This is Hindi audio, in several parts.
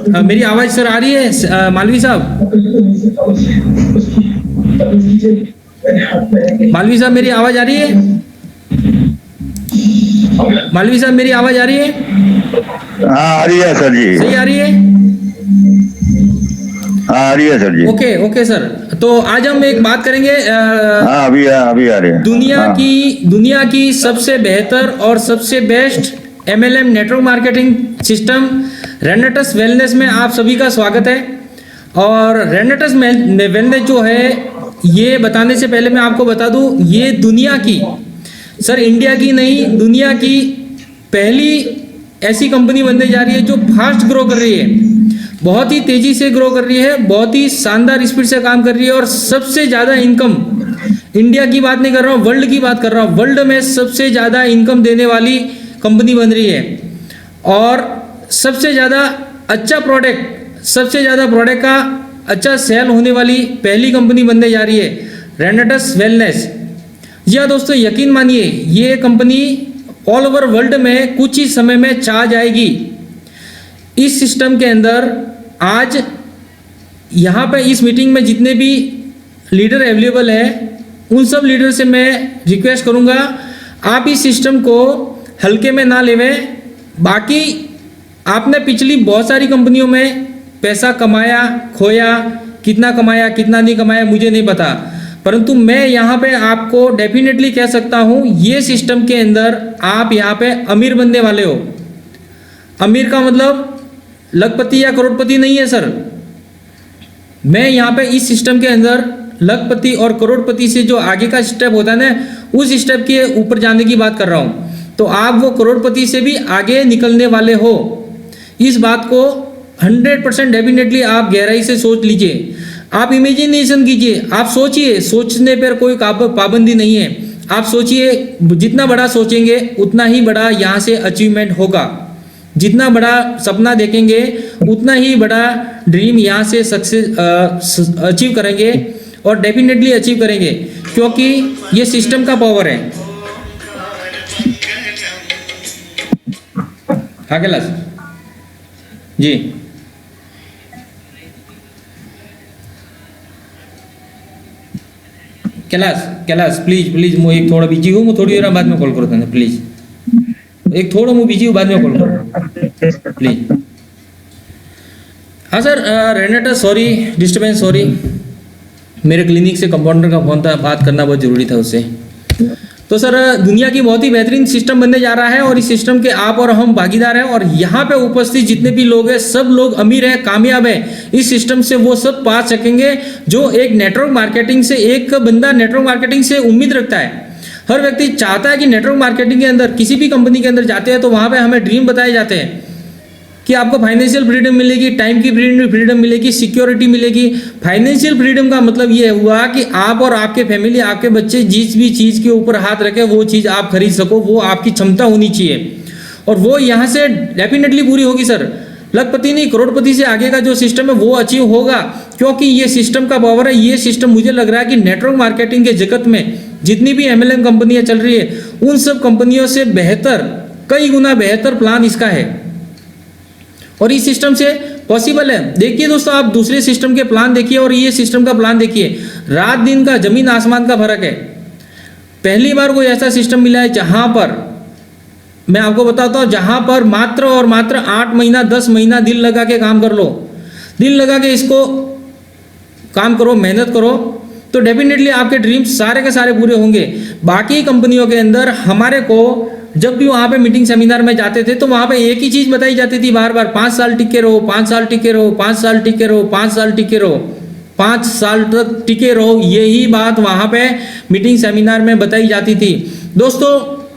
मेरी आवाज सर आ रही है मालवी साहब? मालवी साहब मेरी आवाज आ रही है? मालवी साहब मेरी आवाज आ रही है? हाँ आ रही है सर जी। सही आ रही है? हाँ आ रही है सर जी। ओके ओके सर, तो आज हम एक बात करेंगे हाँ अभी आ रही है। दुनिया की सबसे बेहतर और सबसे best MLM network marketing system रेनेटस wellness में आप सभी का स्वागत है। और रेनेटस वेलनेस जो है, ये बताने से पहले मैं आपको बता दूं, ये दुनिया की, सर इंडिया की नहीं, दुनिया की पहली ऐसी कंपनी बनने जा रही है जो फास्ट ग्रो कर रही है, बहुत ही तेजी से ग्रो कर रही है, बहुत ही शानदार स्पीड से काम कर रही है और सबसे ज़्यादा इनकम, इंडिया की बात नहीं कर रहा हूँ, वर्ल्ड की बात कर रहा हूँ, वर्ल्ड में सबसे ज़्यादा इनकम देने वाली कंपनी बन रही है। और सबसे ज़्यादा अच्छा प्रोडक्ट का अच्छा सेल होने वाली पहली कंपनी बनने जा रही है रेनेटस वेलनेस। जी हाँ दोस्तों, यकीन मानिए ये कंपनी ऑल ओवर वर्ल्ड में कुछ ही समय में छा जाएगी। इस सिस्टम के अंदर आज यहाँ पे इस मीटिंग में जितने भी लीडर अवेलेबल है, उन सब लीडर से मैं रिक्वेस्ट करूँगा आप इस सिस्टम को हल्के में ना लेवें। बाकी आपने पिछली बहुत सारी कंपनियों में पैसा कमाया, खोया, कितना कमाया कितना नहीं कमाया मुझे नहीं पता, परंतु मैं यहाँ पे आपको डेफिनेटली कह सकता हूँ ये सिस्टम के अंदर आप यहाँ पे अमीर बनने वाले हो। अमीर का मतलब लखपति या करोड़पति नहीं है सर। मैं यहाँ पे इस सिस्टम के अंदर लखपति और करोड़पति से जो आगे का स्टेप होता है ना, उस स्टेप के ऊपर जाने की बात कर रहा हूँ। तो आप वो करोड़पति से भी आगे निकलने वाले हो, इस बात को 100% डेफिनेटली आप गहराई से सोच लीजिए। आप इमेजिनेशन कीजिए, आप सोचिए, सोचने पर कोई पाबंदी नहीं है। आप सोचिए, जितना बड़ा सोचेंगे उतना ही बड़ा यहाँ से अचीवमेंट होगा। जितना बड़ा सपना देखेंगे उतना ही बड़ा ड्रीम यहाँ से सक्सेस अचीव करेंगे और डेफिनेटली अचीव करेंगे, क्योंकि ये सिस्टम का पावर है। हाँ कैलाश जी, कैलाश प्लीज मैं एक थोड़ा बिजी हूँ, मैं थोड़ी देर बाद में कॉल करूँ था प्लीज। एक थोड़ा मैं बिजी हूँ, बाद में कॉल करूँ प्लीज। हाँ सर, रेनेटस सॉरी डिस्टर्बेंस, सॉरी, मेरे क्लिनिक से कंपाउंडर का फोन था, बात करना बहुत ज़रूरी था उससे। तो सर दुनिया की बहुत ही बेहतरीन सिस्टम बनने जा रहा है और इस सिस्टम के आप और हम भागीदार हैं। और यहाँ पे उपस्थित जितने भी लोग हैं सब लोग अमीर हैं, कामयाब हैं। इस सिस्टम से वो सब पा सकेंगे जो एक नेटवर्क मार्केटिंग से, एक बंदा नेटवर्क मार्केटिंग से उम्मीद रखता है। हर व्यक्ति चाहता है कि नेटवर्क मार्केटिंग के अंदर, किसी भी कंपनी के अंदर जाते हैं तो वहाँ पे हमें ड्रीम बताए जाते हैं कि आपको फाइनेंशियल फ्रीडम मिलेगी, टाइम की फ्रीडम मिलेगी, सिक्योरिटी मिलेगी। फाइनेंशियल फ्रीडम का मतलब ये हुआ कि आप और आपके फैमिली, आपके बच्चे जिस भी चीज़ के ऊपर हाथ रखे वो चीज़ आप खरीद सको, वो आपकी क्षमता होनी चाहिए और वो यहाँ से डेफिनेटली पूरी होगी सर। लखपति नहीं, करोड़पति से आगे का जो सिस्टम है वो अचीव होगा, क्योंकि ये सिस्टम का पावर है। ये सिस्टम मुझे लग रहा है कि नेटवर्क मार्केटिंग के जगत में जितनी भी MLM कंपनियां चल रही है उन सब कंपनियों से बेहतर, कई गुना बेहतर प्लान इसका है और इस सिस्टम से पॉसिबल है। देखिए दोस्तों, आप दूसरे सिस्टम के प्लान देखिए और ये सिस्टम का प्लान देखिए, रात दिन का, जमीन आसमान का फर्क है। पहली बार कोई ऐसा सिस्टम मिला है जहां पर, मैं आपको बताता हूं, जहां पर मात्र और मात्र 8 महीना 10 महीना दिल लगा के काम कर लो, दिल लगा के इसको काम करो, मेहनत करो, तो डेफिनेटली आपके ड्रीम्स सारे के सारे पूरे होंगे। बाकी कंपनियों के अंदर हमारे को जब भी वहाँ पे मीटिंग सेमिनार में जाते थे तो वहाँ पे एक ही चीज़ बताई जाती थी बार बार, 5 साल टिके रहो, 5 साल टिके रहो, 5 साल टिके रहो, 5 साल टिके रहो, 5 साल तक टिके रहो। यही बात वहाँ पे मीटिंग सेमिनार में बताई जाती थी। दोस्तों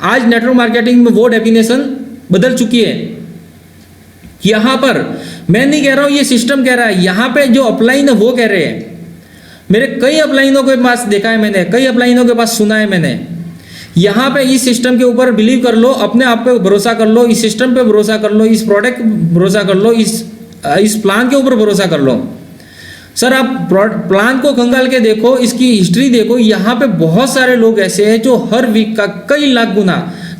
आज नेटवर्क मार्केटिंग में वो डेफिनेशन बदल चुकी है। यहाँ पर मैं नहीं कह रहा हूँ, ये सिस्टम कह रहा है, यहाँ पे जो अपलाइन है वो कह रहे हैं। मेरे कई अपलाइनों के पास देखा है मैंने, कई अपलाइनों के पास सुना है मैंने। यहाँ पे इस सिस्टम के ऊपर बिलीव कर लो, अपने आप पे भरोसा कर लो, इस सिस्टम पे भरोसा कर लो, इस प्रोडक्ट भरोसा कर लो, इस प्लान के ऊपर भरोसा कर लो। सर आप प्लान को खंगाल के देखो, इसकी हिस्ट्री देखो, यहाँ पे बहुत सारे लोग ऐसे हैं जो हर वीक का कई लाख गुना,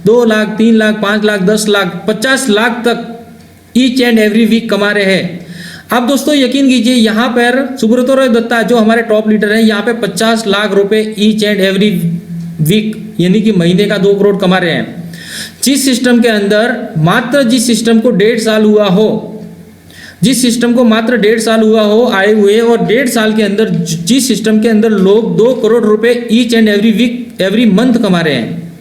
2 लाख, 3 लाख, 5 लाख, 10 लाख, 50 लाख तक ईच एंड एवरी वीक कमा रहे हैं। आप दोस्तों यकीन कीजिए, यहाँ पर सुब्रतो रॉय दत्ता जो हमारे टॉप लीडर हैं, यहाँ पे 50 लाख रुपए ईच एंड एवरी वीक यानी कि महीने का 2 करोड़ कमा रहे हैं। जिस सिस्टम के अंदर मात्र जिस सिस्टम को 1.5 साल हुआ हो, जिस सिस्टम को मात्र 1.5 साल हुआ हो आए हुए, और 1.5 साल के अंदर जिस सिस्टम के अंदर लोग 2 करोड़ रुपए each and every week every month कमा रहे हैं,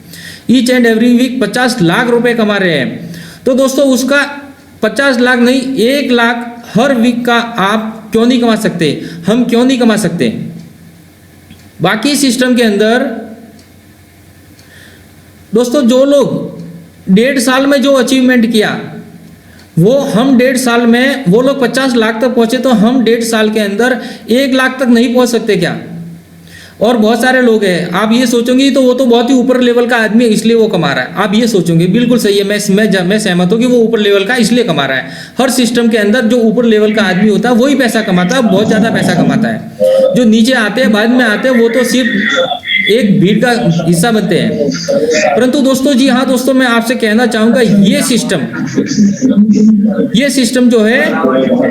each and every week 50 lakh रुपए कमा रहे हैं। तो दोस्तों उसका 50 लाख नहीं 1 लाख हर वीक का आप क्यों नहीं कमा सकते, हम क्यों नहीं कमा सकते। बाकी सिस्टम के अंदर दोस्तों जो लोग 1.5 साल में जो अचीवमेंट किया वो हम 1.5 साल में, वो लोग 50 लाख तक पहुंचे, तो हम 1.5 साल के अंदर 1 लाख तक नहीं पहुंच सकते क्या। और बहुत सारे लोग हैं, आप ये सोचोगे तो वो तो बहुत ही ऊपर लेवल का आदमी है इसलिए वो कमा रहा है, आप ये सोचोगे, बिल्कुल सही है, मैं सहमत हूँ कि वो ऊपर लेवल का इसलिए कमा रहा है। हर सिस्टम के अंदर जो ऊपर लेवल का आदमी होता है वही पैसा कमाता है, बहुत ज़्यादा पैसा कमाता है। जो नीचे आते हैं बाद में आते हैं वो तो सिर्फ एक भीड़ का हिस्सा बनते हैं। परंतु दोस्तों, जी हाँ दोस्तों, मैं आपसे कहना चाहूँगा ये सिस्टम जो है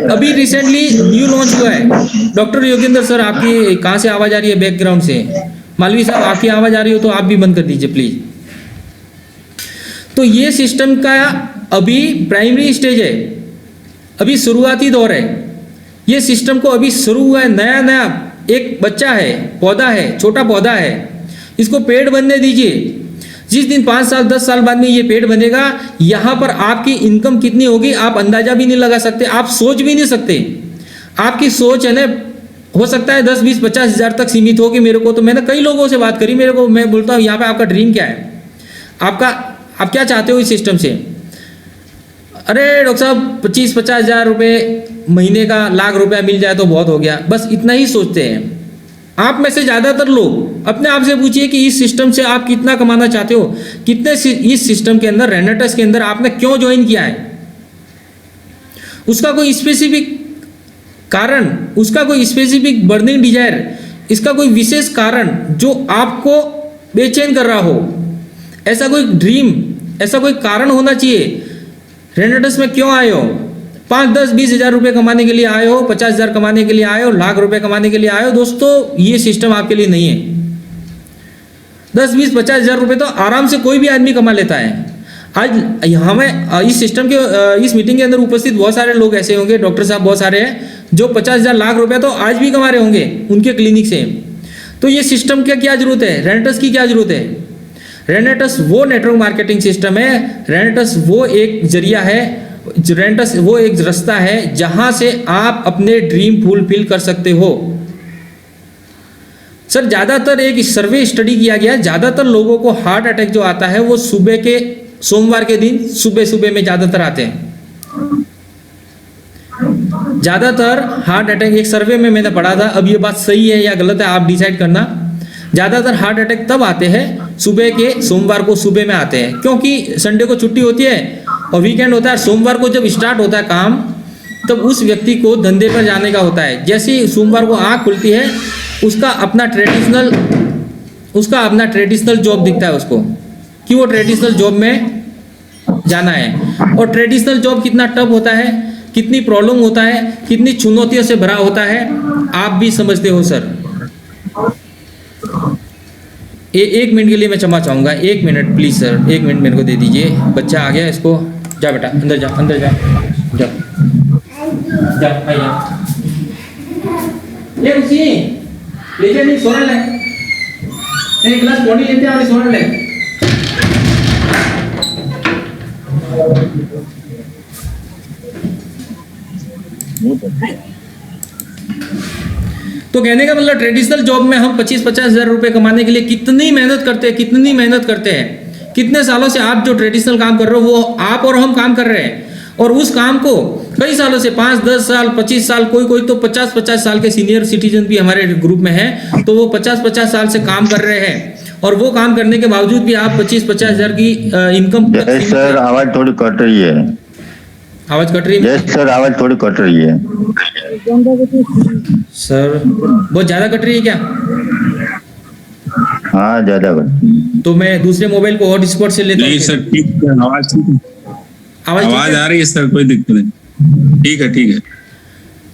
अभी रिसेंटली न्यू लॉन्च हुआ है। डॉक्टर योगेंद्र सर, आपकी कहाँ से आवाज़ आ रही है बैकग्राउंड से? मालवी साहब, आपकी आवाज़ आ रही हो तो आप भी बंद कर दीजिए प्लीज़। तो ये सिस्टम का अभी प्राइमरी स्टेज है, अभी शुरुआती दौर है। ये सिस्टम को अभी शुरू हुआ है, नया नया एक बच्चा है, पौधा है, छोटा पौधा है, इसको पेड़ बनने दीजिए। जिस दिन 5 साल 10 साल बाद में ये पेड़ बनेगा, यहाँ पर आपकी इनकम कितनी होगी आप अंदाजा भी नहीं लगा सकते, आप सोच भी नहीं सकते। आपकी सोच है ना, हो सकता है 10 20 50 हज़ार तक सीमित होगी। मेरे को तो, मैंने कई लोगों से बात करी, मैं बोलता हूँ यहाँ पे आपका ड्रीम क्या है, आप क्या चाहते हो इस सिस्टम से? अरे डॉक्टर साहब 25-50 हज़ार रुपये महीने का, लाख रुपया मिल जाए तो बहुत हो गया, बस इतना ही सोचते हैं। आप में से ज़्यादातर लोग अपने आप से पूछिए कि इस सिस्टम से आप कितना कमाना चाहते हो, कितने इस सिस्टम के अंदर, रेनेटस के अंदर आपने क्यों ज्वाइन किया है, उसका कोई स्पेसिफिक कारण, उसका कोई स्पेसिफिक बर्निंग डिजायर, इसका कोई विशेष कारण जो आपको बेचैन कर रहा हो, ऐसा कोई ड्रीम, ऐसा कोई कारण होना चाहिए। रेनेटस में क्यों आए हो? 5 10 20 हज़ार रुपये कमाने के लिए आए हो, 50 हज़ार कमाने के लिए आए हो, लाख रुपए कमाने के लिए आए हो? दोस्तों, ये सिस्टम आपके लिए नहीं है। 10 20 50 हज़ार रुपये तो आराम से कोई भी आदमी कमा लेता है। आज हमें इस सिस्टम के, इस मीटिंग के अंदर उपस्थित बहुत सारे लोग ऐसे होंगे, डॉक्टर साहब बहुत सारे हैं, जो 50 हज़ार लाख रुपये तो आज भी कमा रहे होंगे उनके क्लिनिक से। तो ये सिस्टम की क्या जरूरत है, रेनेटस की क्या जरूरत है? रेनेटस वो नेटवर्क मार्केटिंग सिस्टम है, रेनेटस वो एक जरिया है, रेनेटस वो एक रास्ता है जहां से आप अपने ड्रीम फुलफिल कर सकते हो। सर, ज़्यादातर एक सर्वे स्टडी किया गया, ज़्यादातर लोगों को हार्ट अटैक जो आता है वो सुबह के, सोमवार के दिन सुबह में ज़्यादातर आते हैं। ज़्यादातर हार्ट अटैक, एक सर्वे में मैंने पढ़ा था, अब ये बात सही है या गलत है आप डिसाइड करना। ज़्यादातर हार्ट अटैक तब आते हैं सुबह के, सोमवार को सुबह में आते हैं, क्योंकि संडे को छुट्टी होती है और वीकेंड होता है। सोमवार को जब स्टार्ट होता है काम, तब उस व्यक्ति को धंधे पर जाने का होता है। जैसे ही सोमवार को आँख खुलती है, उसका अपना ट्रेडिशनल जॉब दिखता है उसको, कि वो ट्रेडिशनल जॉब में जाना है। और ट्रेडिशनल जॉब कितना टफ होता है, कितनी प्रॉब्लम होता है, कितनी चुनौतियों से भरा होता है, आप भी समझते हो सर। एक मिनट के लिए मैं क्षमा चाहूँगा, 1 मिनट प्लीज़ सर, 1 मिनट मेरे को दे दीजिए। बच्चा आ गया, इसको जा बेटा अंदर जा, अंदर जा, जा जा भैया, ये उसी ले जा, नहीं सोने लग, एक गिलास पानी लेते हैं, सोने लग। तो कहने का मतलब, ट्रेडिशनल जॉब में हम 25-50 हज़ार रुपये कमाने के लिए कितनी मेहनत करते हैं, कितने सालों से आप जो ट्रेडिशनल काम कर रहे हो वो आप और हम काम कर रहे हैं, और उस काम को कई सालों से 5-10 साल 25 साल, कोई तो 50-50 साल के सीनियर सिटीजन भी हमारे ग्रुप में हैं, तो वो 50-50 साल से काम कर रहे हैं, और वो काम करने के बावजूद भी आप 25-50 हज़ार की इनकम। सर आवाज थोड़ी कट रही है, आवाज कट रही है सर, आवाज थोड़ी कट रही है सर, बहुत ज्यादा कट रही है क्या? हाँ ज्यादा कट। तो मैं दूसरे मोबाइल को हॉटस्पॉट से लेता हूँ। नहीं सर, ठीक है, आवाज ठीक है, आवाज आ रही है सर, कोई दिक्कत नहीं, ठीक है।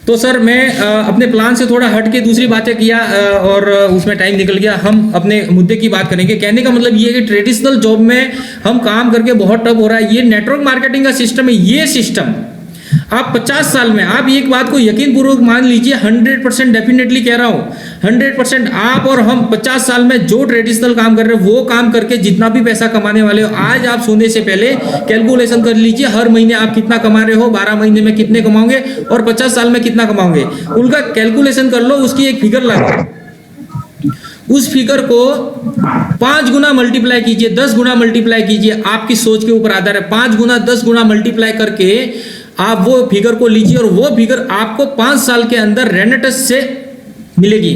तो सर मैं अपने प्लान से थोड़ा हट के दूसरी बातें किया और उसमें टाइम निकल गया। हम अपने मुद्दे की बात करेंगे। कहने का मतलब ये है कि ट्रेडिशनल जॉब में हम काम करके बहुत टफ हो रहा है। ये नेटवर्क मार्केटिंग का सिस्टम है। ये सिस्टम आप 50 साल में, आप एक बात को यकीन पूर्वक मान लीजिए, 100% डेफिनेटली कह रहा हूँ, 100% आप और हम 50 साल में जो ट्रेडिशनल काम कर रहे हो वो काम करके जितना भी पैसा कमाने वाले हो, आज आप सोने से पहले कैलकुलेशन कर लीजिए हर महीने आप कितना कमा रहे हो, 12 महीने में कितने कमाओगे और 50 साल में कितना कमाओगे, उनका कैलकुलेशन कर लो, उसकी एक फिगर लगाओ। उस फिगर को 5 गुना मल्टीप्लाई कीजिए, 10 गुना मल्टीप्लाई कीजिए, आपकी सोच के ऊपर आधार है। 5 गुना 10 गुना मल्टीप्लाई करके आप वो फिगर को लीजिए और वो फिगर आपको 5 साल के अंदर रेनेटस से मिलेगी।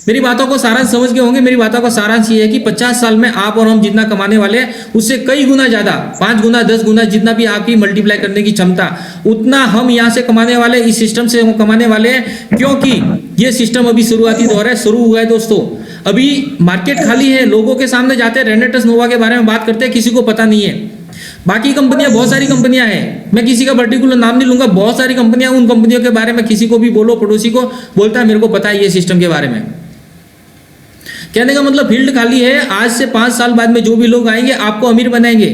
मेरी बातों को सारांश समझ गए होंगे। मेरी बातों का सारांश ये है कि 50 साल में आप और हम जितना कमाने वाले हैं उससे कई गुना ज्यादा, 5 गुना 10 गुना जितना भी आपकी मल्टीप्लाई करने की क्षमता, उतना हम यहाँ से कमाने वाले, इस सिस्टम से हम कमाने वाले हैं। क्योंकि ये सिस्टम अभी शुरुआती दौर है, शुरू हुआ है दोस्तों। अभी मार्केट खाली है, लोगों के सामने जाते हैं, रेनेटस नोवा के बारे में बात करते हैं, किसी को पता नहीं है। बाकी कंपनियां, बहुत सारी कंपनियां हैं, मैं किसी का पर्टिकुलर नाम नहीं लूंगा, बहुत सारी कंपनियां, उन कंपनियों के बारे में किसी को भी बोलो, पड़ोसी को बोलता है मेरे को पता है ये सिस्टम के बारे में। कहने का मतलब फील्ड खाली है। आज से 5 साल बाद में जो भी लोग आएंगे आपको अमीर बनाएंगे।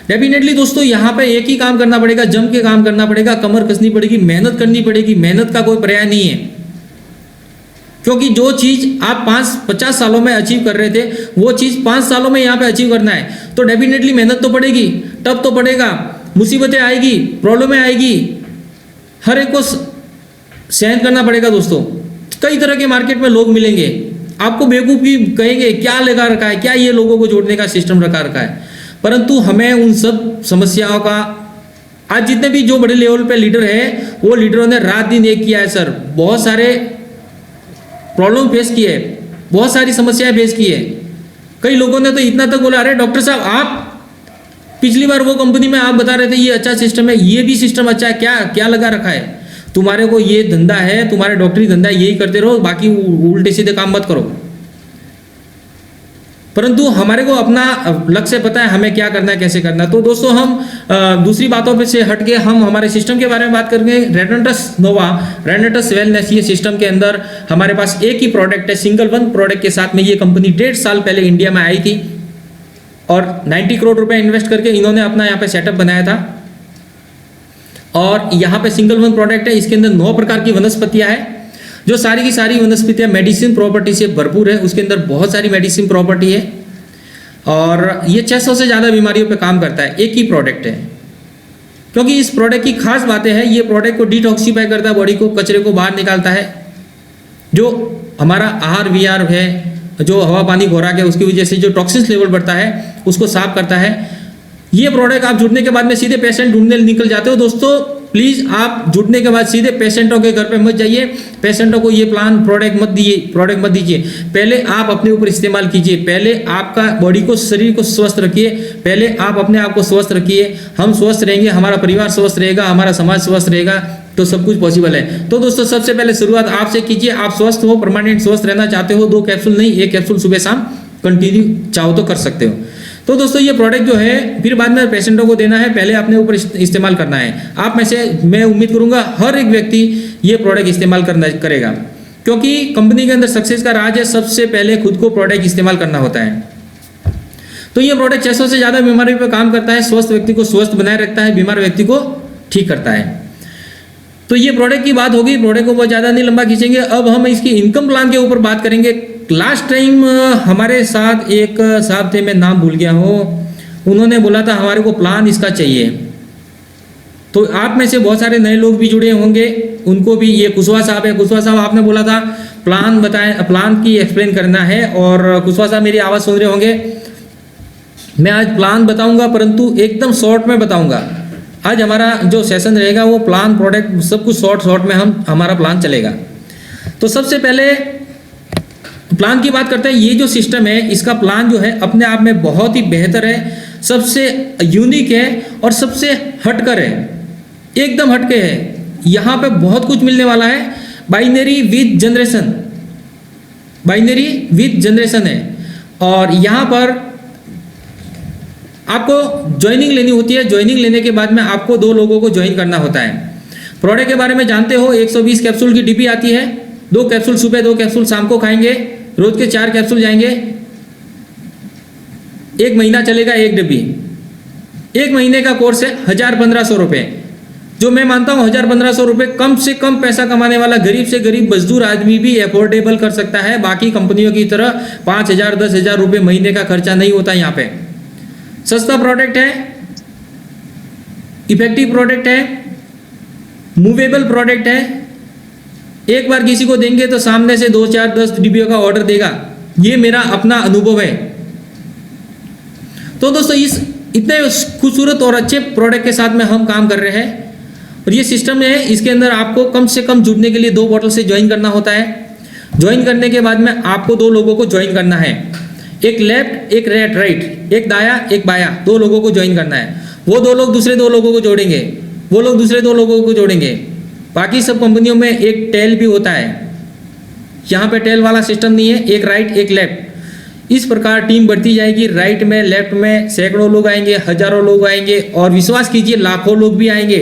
डेफिनेटली दोस्तों, यहाँ पे एक ही काम करना पड़ेगा, जम के काम करना पड़ेगा, कमर कसनी पड़ेगी, मेहनत करनी पड़ेगी। मेहनत का कोई पर्याय नहीं है, क्योंकि जो चीज आप 50 सालों में अचीव कर रहे थे वो चीज 5 सालों में यहाँ पे अचीव करना है तो डेफिनेटली मेहनत तो पड़ेगी, टफ तो पड़ेगा, मुसीबतें आएगी, प्रॉब्लमें आएगी, हर एक को सहन करना पड़ेगा दोस्तों। कई तरह के मार्केट में लोग मिलेंगे, आपको बेवकूफ भी कहेंगे, क्या लगा रखा है, क्या ये लोगों को जोड़ने का सिस्टम रखा रखा है। परंतु हमें उन सब समस्याओं का, आज जितने भी जो बड़े लेवल पे लीडर है वो लीडरों ने रात दिन एक किया है सर, बहुत सारे प्रॉब्लम फेस किए, बहुत सारी समस्याएं फेस की है। कई लोगों ने तो इतना तक बोला, अरे डॉक्टर साहब आप पिछली बार वो कंपनी में आप बता रहे थे ये अच्छा सिस्टम है, ये भी सिस्टम अच्छा है, क्या क्या लगा रखा है तुम्हारे को, ये धंधा है तुम्हारे, डॉक्टरी धंधा है, यही करते रहो, बाकी उल्टे सीधे काम मत करो। परंतु हमारे को अपना लक्ष्य पता है, हमें क्या करना है, कैसे करना है। तो दोस्तों हम दूसरी बातों पे से हट के हम हमारे सिस्टम के बारे में बात करेंगे। रेनेटस नोवा, रेनेटस वेलनेस, ये सिस्टम के अंदर हमारे पास एक ही प्रोडक्ट है, सिंगल वन प्रोडक्ट के साथ में ये कंपनी 1.5 साल पहले इंडिया में आई थी और 90 करोड़ रुपए इन्वेस्ट करके इन्होंने अपना यहाँ पे सेटअप बनाया था। और यहाँ पे सिंगल वन प्रोडक्ट है, इसके अंदर 9 प्रकार की वनस्पतियां हैं, जो सारी की सारी वनस्पतियां मेडिसिन प्रॉपर्टी से भरपूर है। उसके अंदर बहुत सारी मेडिसिन प्रॉपर्टी है और ये 600 से ज़्यादा बीमारियों पे काम करता है। एक ही प्रोडक्ट है, क्योंकि इस प्रोडक्ट की खास बातें हैं, ये प्रोडक्ट को डिटॉक्सिफाई करता है, बॉडी को, कचरे को बाहर निकालता है। जो हमारा आहार विहार है, जो हवा पानी खुराक है, उसकी वजह से जो टॉक्सिन्स लेवल बढ़ता है उसको साफ करता है। ये प्रोडक्ट आप जुड़ने के बाद में सीधे पेशेंट ढूंढने निकल जाते हो। दोस्तों प्लीज़ आप जुड़ने के बाद सीधे पेशेंटों के घर पे मत जाइए, पेशेंटों को ये प्रोडक्ट मत दीजिए। पहले आप अपने ऊपर इस्तेमाल कीजिए, पहले आपका बॉडी को, शरीर को स्वस्थ रखिए, पहले आप अपने आप को स्वस्थ रखिए। हम स्वस्थ रहेंगे, हमारा परिवार स्वस्थ रहेगा, हमारा समाज स्वस्थ रहेगा, तो सब कुछ पॉसिबल है। तो दोस्तों सबसे पहले शुरुआत आपसे कीजिए। आप स्वस्थ हो, परमानेंट स्वस्थ रहना चाहते हो, 2 कैप्सूल नहीं, 1 कैप्सूल सुबह शाम कंटिन्यू चाहो तो कर सकते हो। तो दोस्तों ये प्रोडक्ट जो है फिर बाद में पेशेंटों को देना है, पहले अपने ऊपर इस्तेमाल करना है। आप में से मैं उम्मीद करूंगा हर एक व्यक्ति ये प्रोडक्ट इस्तेमाल करेगा, क्योंकि कंपनी के अंदर सक्सेस का राज है सबसे पहले खुद को प्रोडक्ट इस्तेमाल करना होता है। तो ये प्रोडक्ट 600 से ज़्यादा बीमारियों पर काम करता है, स्वस्थ व्यक्ति को स्वस्थ बनाए रखता है, बीमार व्यक्ति को ठीक करता है। तो ये प्रोडक्ट की बात होगी, प्रोडक्ट को बहुत ज़्यादा नहीं लंबा खींचेंगे। अब हम इसकी इनकम प्लान के ऊपर बात करेंगे। लास्ट टाइम हमारे साथ एक साहब थे, मैं नाम भूल गया हूँ, उन्होंने बोला था हमारे को प्लान इसका चाहिए। तो आप में से बहुत सारे नए लोग भी जुड़े होंगे, उनको भी, ये कुशवाहा साहब है, कुशवाहा साहब आपने बोला था प्लान बताएं, प्लान की एक्सप्लेन करना है। और कुशवाहा साहब मेरी आवाज़ सुन रहे होंगे, मैं आज प्लान बताऊंगा परंतु एकदम शॉर्ट में बताऊंगा। आज हमारा जो सेशन रहेगा वो प्लान, प्रोडक्ट, सब कुछ शॉर्ट में हमारा प्लान चलेगा। तो सबसे पहले प्लान की बात करते हैं। ये जो सिस्टम है इसका प्लान जो है अपने आप में बहुत ही बेहतर है, सबसे यूनिक है और सबसे हटकर है, एकदम हटके है। यहाँ पे बहुत कुछ मिलने वाला है। बाइनरी विद जनरेशन है और यहाँ पर आपको ज्वाइनिंग लेनी होती है। ज्वाइनिंग लेने के बाद में आपको 2 लोगों को ज्वाइन करना होता है। प्रोडक्ट के बारे में जानते हो, 120 कैप्सूल की डिब्बी आती है, 2 कैप्सूल सुबह 2 कैप्सूल शाम को खाएंगे, रोज के 4 कैप्सूल जाएंगे, 1 महीना चलेगा एक डिब्बी। 1 महीने का कोर्स है 1000-1500 रुपये, जो मैं मानता हूँ 1000-1500 रुपये कम से कम पैसा कमाने वाला गरीब से गरीब मजदूर आदमी भी अफोर्डेबल कर सकता है। बाकी कंपनियों की तरह 5000-10,000 रुपये महीने का खर्चा नहीं होता यहाँ पे। सस्ता प्रोडक्ट है, इफेक्टिव प्रोडक्ट है, मूवेबल प्रोडक्ट है। एक बार किसी को देंगे तो सामने से 2, 4, 10 डिब्बियों का ऑर्डर देगा। ये मेरा अपना अनुभव है। तो दोस्तों इस इतने खूबसूरत और अच्छे प्रोडक्ट के साथ में हम काम कर रहे हैं और ये सिस्टम है, इसके अंदर आपको कम से कम जुड़ने के लिए 2 बॉटल से ज्वाइन करना होता है। ज्वाइन करने के बाद में आपको 2 लोगों को ज्वाइन करना है, एक लेफ्ट एक राइट, एक दाया एक बाया, 2 लोगों को ज्वाइन करना है। वो 2 लोग दूसरे 2 लोगों को जोड़ेंगे, वो लोग दूसरे 2 लोगों को जोड़ेंगे। बाकी सब कंपनियों में एक टेल भी होता है, यहाँ पे टेल वाला सिस्टम नहीं है, एक राइट एक लेफ्ट। इस प्रकार टीम बढ़ती जाएगी, राइट में लेफ्ट में सैकड़ों लोग आएंगे, हजारों लोग आएंगे और विश्वास कीजिए लाखों लोग भी आएंगे।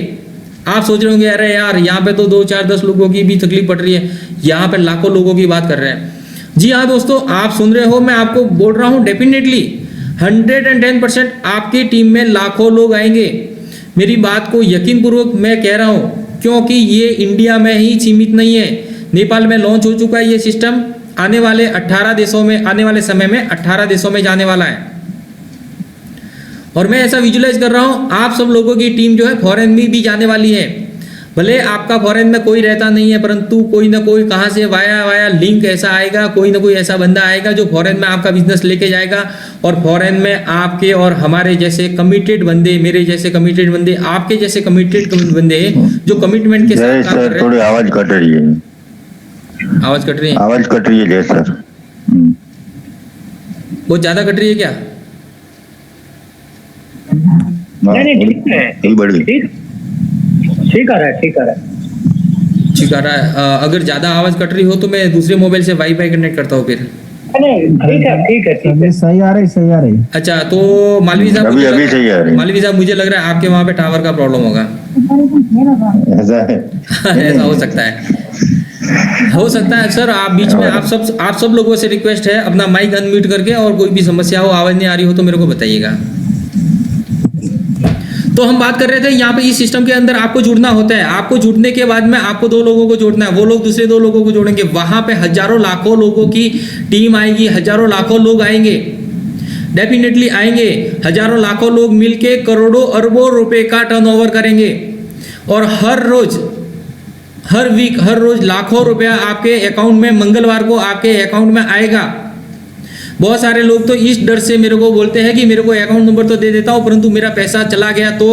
आप सोच रहे होंगे अरे यार यहाँ पे तो 2, 4, 10 लोगों की भी तकलीफ पड़ रही है, यहाँ पे लाखों लोगों की बात कर रहे हैं। जी हाँ दोस्तों, आप सुन रहे हो, मैं आपको बोल रहा हूँ डेफिनेटली 110% आपकी टीम में लाखों लोग आएंगे। मेरी बात को यकीन पूर्वक मैं कह रहा हूँ, क्योंकि ये इंडिया में ही सीमित नहीं है, नेपाल में लॉन्च हो चुका है ये सिस्टम। आने वाले 18 देशों में, आने वाले समय में 18 देशों में जाने वाला है। और मैं ऐसा विजुलाइज कर रहा हूँ, आप सब लोगों की टीम जो है फॉरेन में भी जाने वाली है। भले आपका फॉरेन में कोई रहता नहीं है, परंतु कोई ना कोई कहाँ से वाया लिंक ऐसा आएगा, कोई ना कोई ऐसा बंदा आएगा जो फॉरेन में आपका बिजनेस लेके जाएगा। और फॉरेन में आपके और हमारे जैसे कमिटेड बंदे, मेरे जैसे कमिटेड बंदे, आपके जैसे कमिटेड बंदे जो कमिटमेंट के साथ काम कर रहे हैं। थोड़ी आवाज कट रही है, आवाज कट रही है, आवाज कट रही है जय सर। बहुत ज्यादा कट रही है क्या? नहीं ठीक है, ठीक बढ़ी, ठीक आ रहा है, ठीक आ रहा है, ठीक आ रहा है। अगर ज्यादा आवाज कट रही हो तो मैं दूसरे मोबाइल से वाईफाई कनेक्ट करता हूँ फिर। नहीं ठीक है, ठीक है, ठीक है, सही आ रही। अच्छा, तो मालवी साहब, अभी सही आ रही है। मालवी साहब मुझे लग रहा है आपके वहाँ पे टावर का प्रॉब्लम होगा। ऐसा है। ऐसा हो सकता है सर। आप बीच में आप सब लोगों से रिक्वेस्ट है अपना माइक अनम्यूट करके, और कोई भी समस्या हो, आवाज नहीं आ रही हो तो मेरे को बताइएगा। तो हम बात कर रहे थे यहाँ पे इस सिस्टम के अंदर आपको जुड़ना होता है। आपको जुड़ने के बाद में आपको 2 लोगों को जोड़ना है, वो लोग दूसरे 2 लोगों को जोड़ेंगे। वहां पे हजारों लाखों लोगों की टीम आएगी, हजारों लाखों लोग आएंगे, डेफिनेटली आएंगे। हजारों लाखों लोग मिलके करोड़ों अरबों रुपए का टर्नओवर करेंगे और हर रोज, हर वीक, हर रोज लाखों रुपया आपके अकाउंट में, मंगलवार को आपके अकाउंट में आएगा। बहुत सारे लोग तो इस डर से मेरे को बोलते हैं कि मेरे को अकाउंट नंबर तो दे देता हूं, परंतु मेरा पैसा चला गया तो,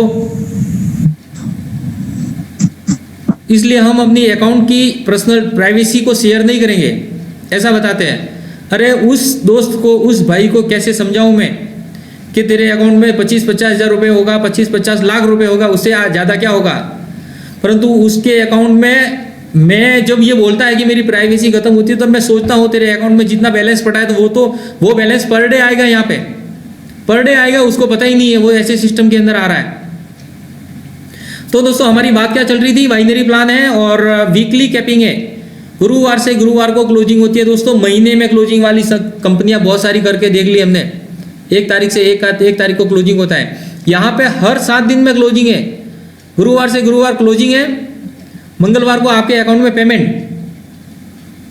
इसलिए हम अपनी अकाउंट की पर्सनल प्राइवेसी को शेयर नहीं करेंगे, ऐसा बताते हैं। अरे उस दोस्त को, उस भाई को कैसे समझाऊं मैं कि तेरे अकाउंट में 25-50 हज़ार रुपये होगा, 25-50 लाख रुपए होगा, उससे ज़्यादा क्या होगा। परंतु उसके अकाउंट में मैं जब ये बोलता है कि मेरी प्राइवेसी खत्म होती है, तो मैं सोचता हूँ तेरे अकाउंट में जितना बैलेंस पड़ा है तो वो बैलेंस पर डे आएगा, यहाँ पे पर डे आएगा, उसको पता ही नहीं है, वो ऐसे सिस्टम के अंदर आ रहा है। तो दोस्तों हमारी बात क्या चल रही थी, बाइनरी प्लान है और वीकली कैपिंग है। गुरुवार से गुरुवार को क्लोजिंग होती है दोस्तों। महीने में क्लोजिंग वाली सब कंपनियां बहुत सारी करके देख ली हमने। 1 तारीख से 1 तारीख को क्लोजिंग होता है। यहाँ पे हर 7 दिन में क्लोजिंग है। गुरुवार से गुरुवार क्लोजिंग है, मंगलवार को आपके अकाउंट में पेमेंट,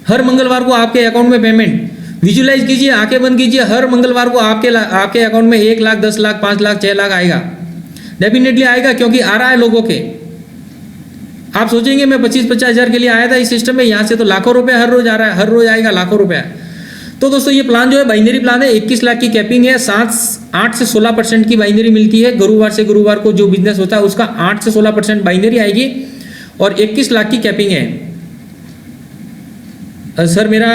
हर मंगलवार को आपके अकाउंट में पेमेंट। विजुलाइज कीजिए, आंखें बंद कीजिए, हर मंगलवार को आपके अकाउंट में 1 लाख, 10 लाख, 5 लाख, 6 लाख आएगा, डेफिनेटली आएगा, क्योंकि आ रहा है लोगों के। आप सोचेंगे मैं 25-50 हज़ार के लिए आया था इस सिस्टम में, यहाँ से तो लाखों रुपए हर रोज आ रहा है, हर रोज आएगा लाखों रुपया। तो दोस्तों ये प्लान जो है बाइनरी प्लान है, 21 लाख की कैपिंग है, 8 से 16% की बाइनरी मिलती है। गुरुवार से गुरुवार को जो बिजनेस होता है उसका 8 से 16% बाइनरी आएगी और 21 लाख की कैपिंग है। सर मेरा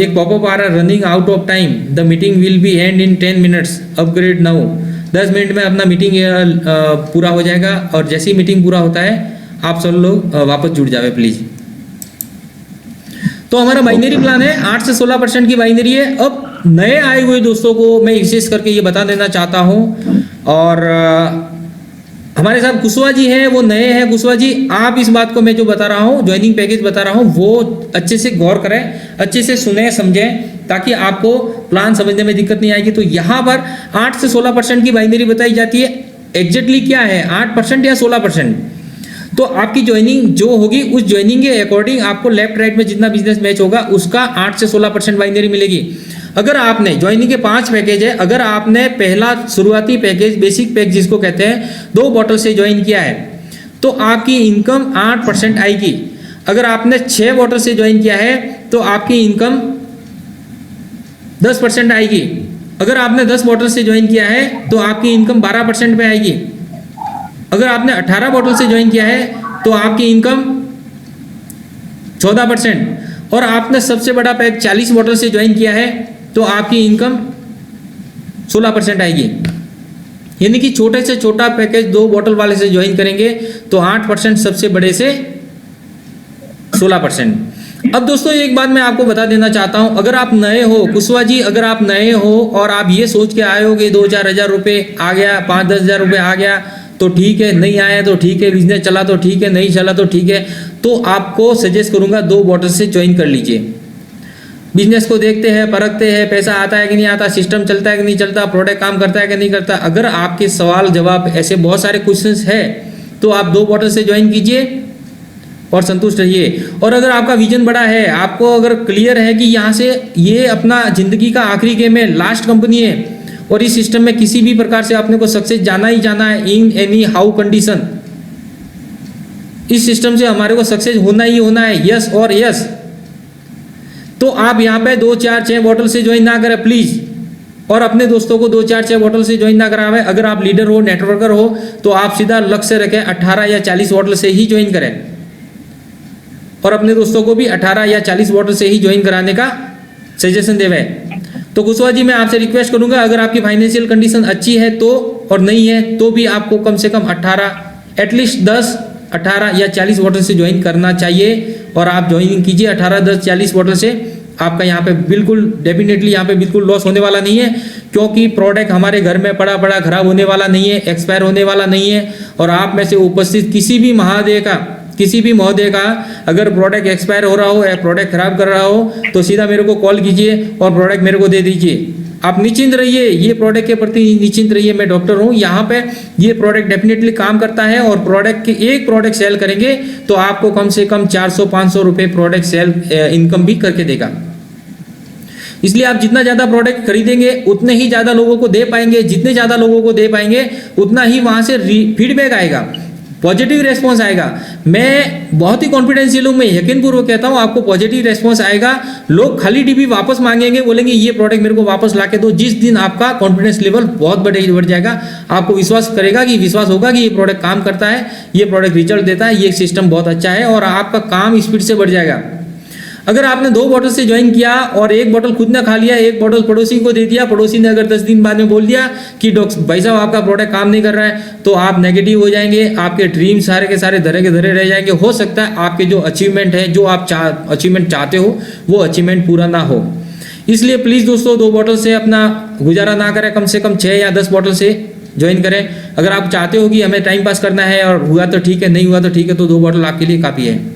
एक पॉपअप आ रहा है, running out of time, the meeting will be and in 10 minutes, upgrade now. 10 minute में अपना मीटिंग पूरा हो जाएगा और जैसे ही मीटिंग पूरा होता है आप सब लोग वापस जुड़ जावे प्लीज। तो हमारा बाइनरी प्लान है, 8 से 16% की बाइनरी है। अब नए आए हुए दोस्तों को मैं विशेष करके ये बता देना चाहता हूँ और हमारे साथ कुशवाहा जी हैं, वो नए हैं। कुशवाहा जी, आप इस बात को मैं जो बता रहा हूँ, ज्वाइनिंग पैकेज बता रहा हूँ, वो अच्छे से गौर करें, अच्छे से सुने समझें, ताकि आपको प्लान समझने में दिक्कत नहीं आएगी। तो यहाँ पर 8 से 16% की बाइनरी बताई जाती है। एग्जैक्टली क्या है, 8% या 16%? तो आपकी ज्वाइनिंग जो होगी, उस ज्वाइनिंग के अकॉर्डिंग आपको लेफ्ट राइट में जितना बिजनेस मैच होगा उसका 8 से 16% बाइनरी मिलेगी। अगर आपने ज्वाइनिंग के 5 पैकेज है, अगर आपने पहला शुरुआती पैकेज, बेसिक पैक जिसको कहते हैं, 2 बॉटल से ज्वाइन किया है, तो आपकी इनकम 8% आएगी। अगर आपने 6 बॉटल से ज्वाइन किया है तो आपकी इनकम 10% आएगी। अगर आपने 10 बॉटल से ज्वाइन किया है तो आपकी इनकम 12% पे आएगी। अगर आपने 18 बॉटल से ज्वाइन किया है तो आपकी इनकम 14%। और आपने सबसे बड़ा पैक 40 बॉटल से ज्वाइन किया है तो आपकी इनकम 16% आएगी। यानी कि छोटे से छोटा पैकेज 2 बॉटल वाले से ज्वाइन करेंगे तो 8%, सबसे बड़े से 16%। अब दोस्तों एक बात मैं आपको बता देना चाहता हूं, अगर आप नए हो, कुशवाहा जी अगर आप नए हो और आप ये सोच के आए हो कि 2-4 हज़ार रुपये आ गया, 5-10 हज़ार रुपये आ गया तो ठीक है, नहीं आया तो ठीक है, बिजनेस चला तो ठीक है, नहीं चला तो ठीक है, तो आपको सजेस्ट करूंगा 2 बॉटल से ज्वाइन कर लीजिए। बिजनेस को देखते हैं, परखते हैं, पैसा आता है कि नहीं आता, सिस्टम चलता है कि नहीं चलता, प्रोडक्ट काम करता है कि नहीं करता। अगर आपके सवाल जवाब ऐसे बहुत सारे क्वेश्चंस है तो आप 2 बॉटल से ज्वाइन कीजिए और संतुष्ट रहिए। और अगर आपका विजन बड़ा है, आपको अगर क्लियर है कि यहाँ से ये अपना जिंदगी का आखिरी गेम है, लास्ट कंपनी है और इस सिस्टम में किसी भी प्रकार से आपने को सक्सेस जाना ही जाना है, इन एनी हाउ कंडीशन, इस सिस्टम से हमारे को सक्सेस होना ही होना है, यस और यस, तो आप यहाँ पे 2-4-6 बॉटल से ज्वाइन ना करें प्लीज। और अपने दोस्तों को 2-4-6 बॉटल से ज्वाइन ना करावें। अगर आप लीडर हो, नेटवर्कर हो, तो आप सीधा लक्ष्य रखें 18 या 40 बॉटल से ही ज्वाइन करें और अपने दोस्तों को भी 18 या 40 बॉटल से ही ज्वाइन कराने का सजेशन देवे। तो कुशवाहा जी मैं आपसे रिक्वेस्ट करूंगा, अगर आपकी फाइनेंशियल कंडीशन अच्छी है तो, और नहीं है तो भी आपको कम से कम 18, एटलीस्ट 10, 18 या 40 बॉटल से ज्वाइन करना चाहिए। और आप ज्वाइनिंग कीजिए 18, 10, 40 बॉटल से। आपका यहाँ पे बिल्कुल डेफिनेटली यहाँ पे बिल्कुल लॉस होने वाला नहीं है, क्योंकि प्रोडक्ट हमारे घर में पड़ा पड़ा खराब होने वाला नहीं है, एक्सपायर होने वाला नहीं है। और आप में से उपस्थित किसी भी महोदय का अगर प्रोडक्ट एक्सपायर हो रहा हो या प्रोडक्ट खराब कर रहा हो तो सीधा मेरे को कॉल कीजिए और प्रोडक्ट मेरे को दे दीजिए। आप निश्चिंत रहिए, ये प्रोडक्ट के प्रति निश्चिंत रहिए, मैं डॉक्टर हूँ, यहाँ पे ये प्रोडक्ट डेफिनेटली काम करता है। और प्रोडक्ट के एक प्रोडक्ट सेल करेंगे तो आपको कम से कम 400-500 रुपये प्रोडक्ट सेल इनकम भी करके देगा। इसलिए आप जितना ज़्यादा प्रोडक्ट खरीदेंगे उतने ही ज़्यादा लोगों को दे पाएंगे, जितने ज़्यादा लोगों को दे पाएंगे उतना ही वहाँ से फीडबैक आएगा, पॉजिटिव रेस्पॉन्स आएगा। मैं बहुत ही कॉन्फिडेंशियल हूँ, मैं यकीनपूर्वक कहता हूँ आपको पॉजिटिव रेस्पॉन्स आएगा। लोग खाली डीबी वापस मांगेंगे, बोलेंगे ये प्रोडक्ट मेरे को वापस ला के दो। जिस दिन आपका कॉन्फिडेंस लेवल बहुत बढ़ जाएगा, आपको विश्वास होगा कि ये प्रोडक्ट काम करता है, ये प्रोडक्ट रिजल्ट देता है, ये सिस्टम बहुत अच्छा है और आपका काम स्पीड से बढ़ जाएगा। अगर आपने 2 बॉटल से ज्वाइन किया और 1 बॉटल खुद ने खा लिया, 1 बॉटल पड़ोसी को दे दिया, पड़ोसी ने अगर 10 दिन बाद में बोल दिया कि डॉक्टर भाई साहब आपका प्रोडक्ट काम नहीं कर रहा है, तो आप नेगेटिव हो जाएंगे, आपके ड्रीम सारे के सारे धरे के धरे रह जाएंगे। हो सकता है आपके जो अचीवमेंट है, जो आप अचीवमेंट चाहते हो, वो अचीवमेंट पूरा ना हो। इसलिए प्लीज़ दोस्तों 2 बॉटल से अपना गुजारा ना करें, कम से कम 6 या 10 बॉटल से ज्वाइन करें। अगर आप चाहते हो कि हमें टाइम पास करना है और हुआ तो ठीक है, नहीं हुआ तो ठीक है, तो 2 बॉटल आपके लिए काफ़ी है।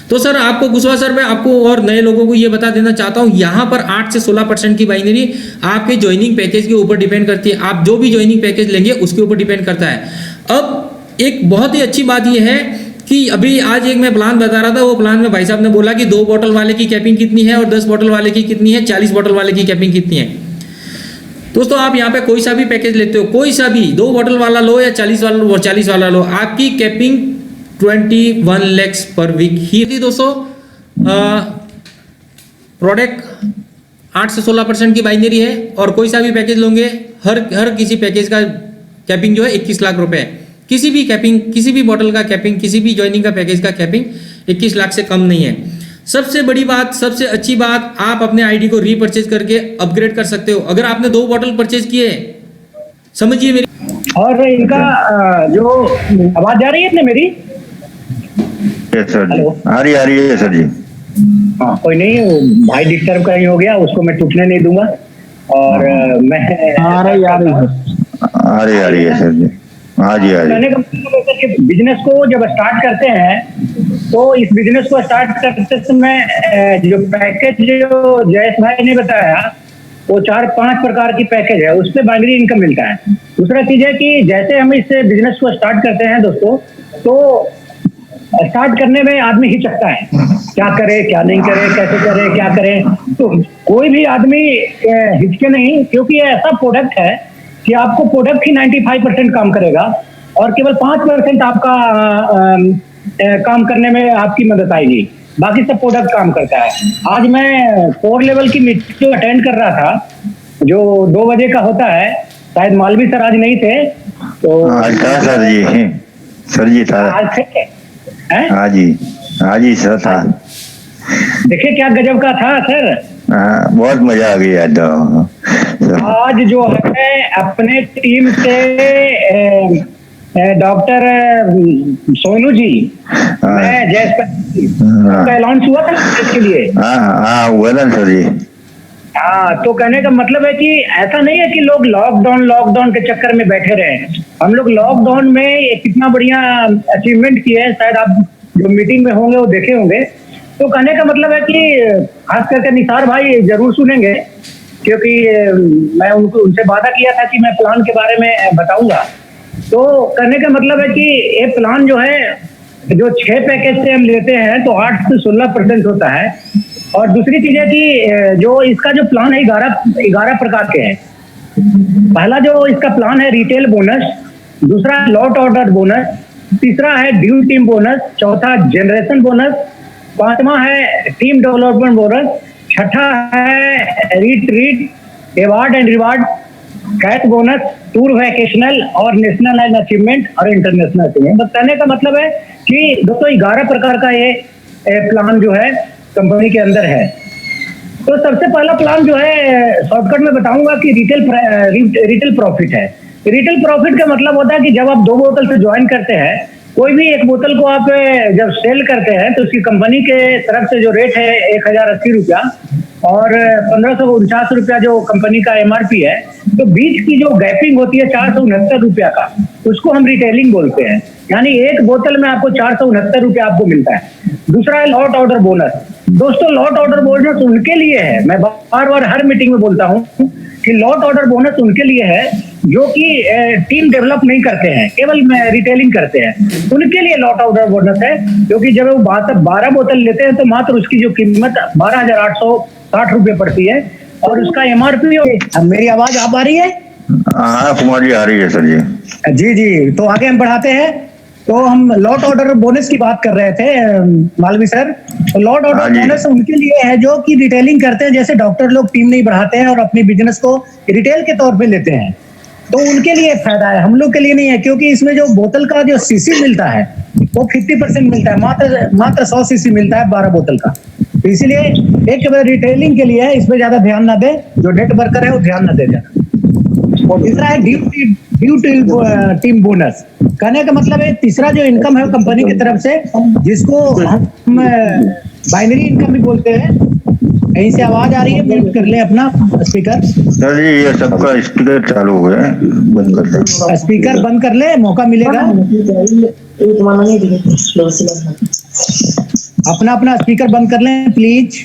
तो सर आपको कुशवाहा सर मैं आपको और नए लोगों को ये बता देना चाहता हूँ, यहाँ पर 8 से 16% की बाइनरी आपके ज्वाइनिंग पैकेज के ऊपर डिपेंड करती है। आप जो भी ज्वाइनिंग पैकेज लेंगे उसके ऊपर डिपेंड करता है। अब एक बहुत ही अच्छी बात ये है कि अभी आज एक मैं प्लान बता रहा था, वो प्लान में भाई साहब ने बोला कि 2 बॉटल वाले की कैपिंग कितनी है और 10 बॉटल वाले की कितनी है, 40 बॉटल वाले की कैपिंग कितनी है। दोस्तों आप यहाँ पे कोई सा भी पैकेज लेते हो, कोई सा भी 2 बॉटल वाला लो या 40 वाला लो, आपकी कैपिंग 21 लाख पर वीक ही थी। दोस्तों प्रोडक्ट 8 से 16% की बाइनरी है और कोई सा भी पैकेज लोगे, हर किसी पैकेज का कैपिंग जो है 21 लाख रुपए है। किसी भी कैपिंग, किसी भी बॉटल का कैपिंग, किसी भी ज्वाइनिंग का पैकेज का कैपिंग 21 लाख से कम नहीं है। सबसे बड़ी बात, सबसे अच्छी बात, आप अपने आईडी को रीपरचेज करके अपग्रेड कर सकते हो। अगर आपने 2 बॉटल परचेज किए, समझिए मेरी। और इनका जो आवाज आ रही है मेरी? यस सर जी, आ रही है सर जी। हाँ कोई नहीं, भाई डिस्टर्ब कहीं हो गया, उसको मैं टूटने नहीं दूंगा। और मैं आ रही है सर जी। हाँ जी, हाँ जी। कहने का मतलब है कि बिजनेस को जब स्टार्ट करते हैं तो इस बिजनेस को स्टार्ट करते समय जो पैकेज जो जयेश भाई ने बताया वो 4-5 प्रकार की पैकेज है, उससे बाइनरी इनकम मिलता है। दूसरा चीज है कि जैसे हम इस बिजनेस को स्टार्ट करते हैं दोस्तों, तो स्टार्ट करने में आदमी हिचकता है, क्या करे क्या नहीं करे, कैसे करे क्या करे। तो कोई भी आदमी हिचके नहीं, क्योंकि ये ऐसा प्रोडक्ट है कि आपको प्रोडक्ट ही 95% काम करेगा और केवल 5% आपका काम करने में आपकी मदद आएगी, बाकी सब प्रोडक्ट काम करता है। आज मैं 4 लेवल की मीटिंग अटेंड कर रहा था जो 2 बजे का होता है, शायद मालवी सर आज नहीं थे तो आज था सर जी था। आज थे हैं? हाँ जी सर था। देखिए क्या गजब का था सर। हाँ, बहुत मजा आ गया तो। आज जो है अपने टीम से डॉक्टर सोनू जी, मैं जैसे अनाउंस हुआ था इसके लिए। हाँ हुआ था सर जी। हाँ, तो कहने का मतलब है कि ऐसा नहीं है कि लोग लॉकडाउन के चक्कर में बैठे रहे। हम लोग लॉकडाउन में एक कितना बढ़िया अचीवमेंट किए हैं, शायद आप जो मीटिंग में होंगे वो देखे होंगे। तो कहने का मतलब है कि खास करके निसार भाई जरूर सुनेंगे, क्योंकि मैं उनसे वादा किया था कि मैं प्लान के बारे में बताऊंगा। तो कहने का मतलब है कि ये प्लान जो है, जो 6 पैकेज से हम लेते हैं तो 8 से 16% होता है। और दूसरी चीज है कि जो इसका जो प्लान है 11 प्रकार के हैं। पहला जो इसका प्लान है रिटेल बोनस, दूसरा लॉट ऑर्डर बोनस, तीसरा है ड्यू टीम बोनस, चौथा जनरेशन बोनस, पांचवा है टीम डेवलपमेंट बोनस, छठा है रीट award and reward, cash bonus, tour vacational और नेशनल एंड अचीवमेंट और इंटरनेशनल अचीवमेंट। बताने का मतलब है कि दोस्तों 11 प्रकार का ये प्लान जो है कंपनी के अंदर है। तो सबसे पहला प्लान जो है शॉर्टकट में बताऊंगा कि रिटेल प्रॉफिट है। रिटेल प्रॉफिट का मतलब होता है कि जब आप 2 बोतल से ज्वाइन करते हैं, कोई भी एक बोतल को आप जब सेल करते हैं तो उसकी कंपनी के तरफ से जो रेट है 1080 रुपया और 1549 रुपया जो कंपनी का MRP है, तो बीच की जो गैपिंग होती है 469 रुपया का, उसको हम रिटेलिंग बोलते हैं। यानी एक बोतल में आपको 469 रुपया आपको मिलता है। दूसरा है लॉट ऑर्डर बोनस। दोस्तों लॉट ऑर्डर बोनस उनके लिए है, मैं बार बार हर मीटिंग में बोलता हूँ कि लॉट ऑर्डर बोनस उनके लिए है जो कि टीम डेवलप नहीं करते हैं, केवल रिटेलिंग करते हैं, उनके लिए लॉट ऑर्डर बोनस है। क्योंकि जब वो 12 बोतल लेते हैं तो मात्र उसकी जो कीमत 12,860 रुपये पड़ती है और उसका MRP। मेरी आवाज आप आ रही है? हाँ कुमार जी आ रही है सर जी। जी, तो आगे हम बढ़ाते हैं। तो हम लॉट ऑर्डर बोनस की बात कर रहे थे मालवी सर। तो लॉट ऑर्डर बोनस उनके लिए है जो कि रिटेलिंग करते हैं, जैसे डॉक्टर लोग टीम नहीं बढ़ाते हैं और अपनी बिजनेस को रिटेल के तौर पे लेते हैं, तो उनके लिए फायदा है, हम लोग के लिए नहीं है। क्योंकि इसमें जो बोतल का जो सीसी मिलता है वो 50% मिलता है, मात्र 100 सीसी मिलता है 12 बोतल का। तो इसीलिए एक रिटेलिंग के लिए है, इसमें ज्यादा ध्यान ना दे, जो नेट वर्कर है वो ध्यान ना दे जाना। और तीसरा है ड्यू टीम बोनस। कहने का मतलब है तीसरा जो इनकम है कंपनी की तरफ से, जिसको हम बाइनरी इनकम भी बोलते हैं। कहीं से आवाज आ रही है, म्यूट कर ले अपना स्पीकर। सर जी ये सबका स्पीकर चालू हो गया है, बंद कर दो। स्पीकर बंद कर ले, मौका मिलेगा। अपना स्पीकर बंद कर लें प्लीज।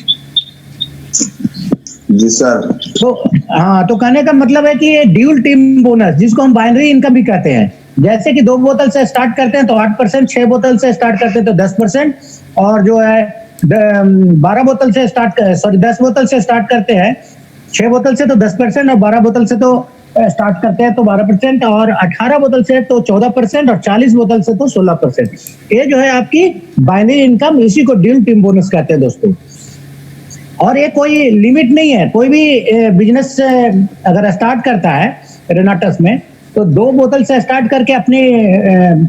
Ji sir. तो हाँ, तो कहने का मतलब है कि ये ड्यूल टीम बोनस, जिसको हम बाइनरी इनकम भी कहते हैं, जैसे कि 2 बोतल से स्टार्ट करते हैं तो 8%, 6 बोतल से स्टार्ट करते हैं तो 10%, और जो है 10 बोतल से स्टार्ट करते हैं, 6 बोतल से तो 10% और 12 बोतल से तो स्टार्ट करते हैं तो 12%, और 18 बोतल से तो 14% और 40 बोतल से तो 16%। ये जो है आपकी बाइनरी इनकम, इसी को ड्यूल टीम बोनस कहते हैं दोस्तों। और ये कोई लिमिट नहीं है, कोई भी बिजनेस अगर स्टार्ट करता है रेनाटस में तो 2 बोतल से स्टार्ट करके अपने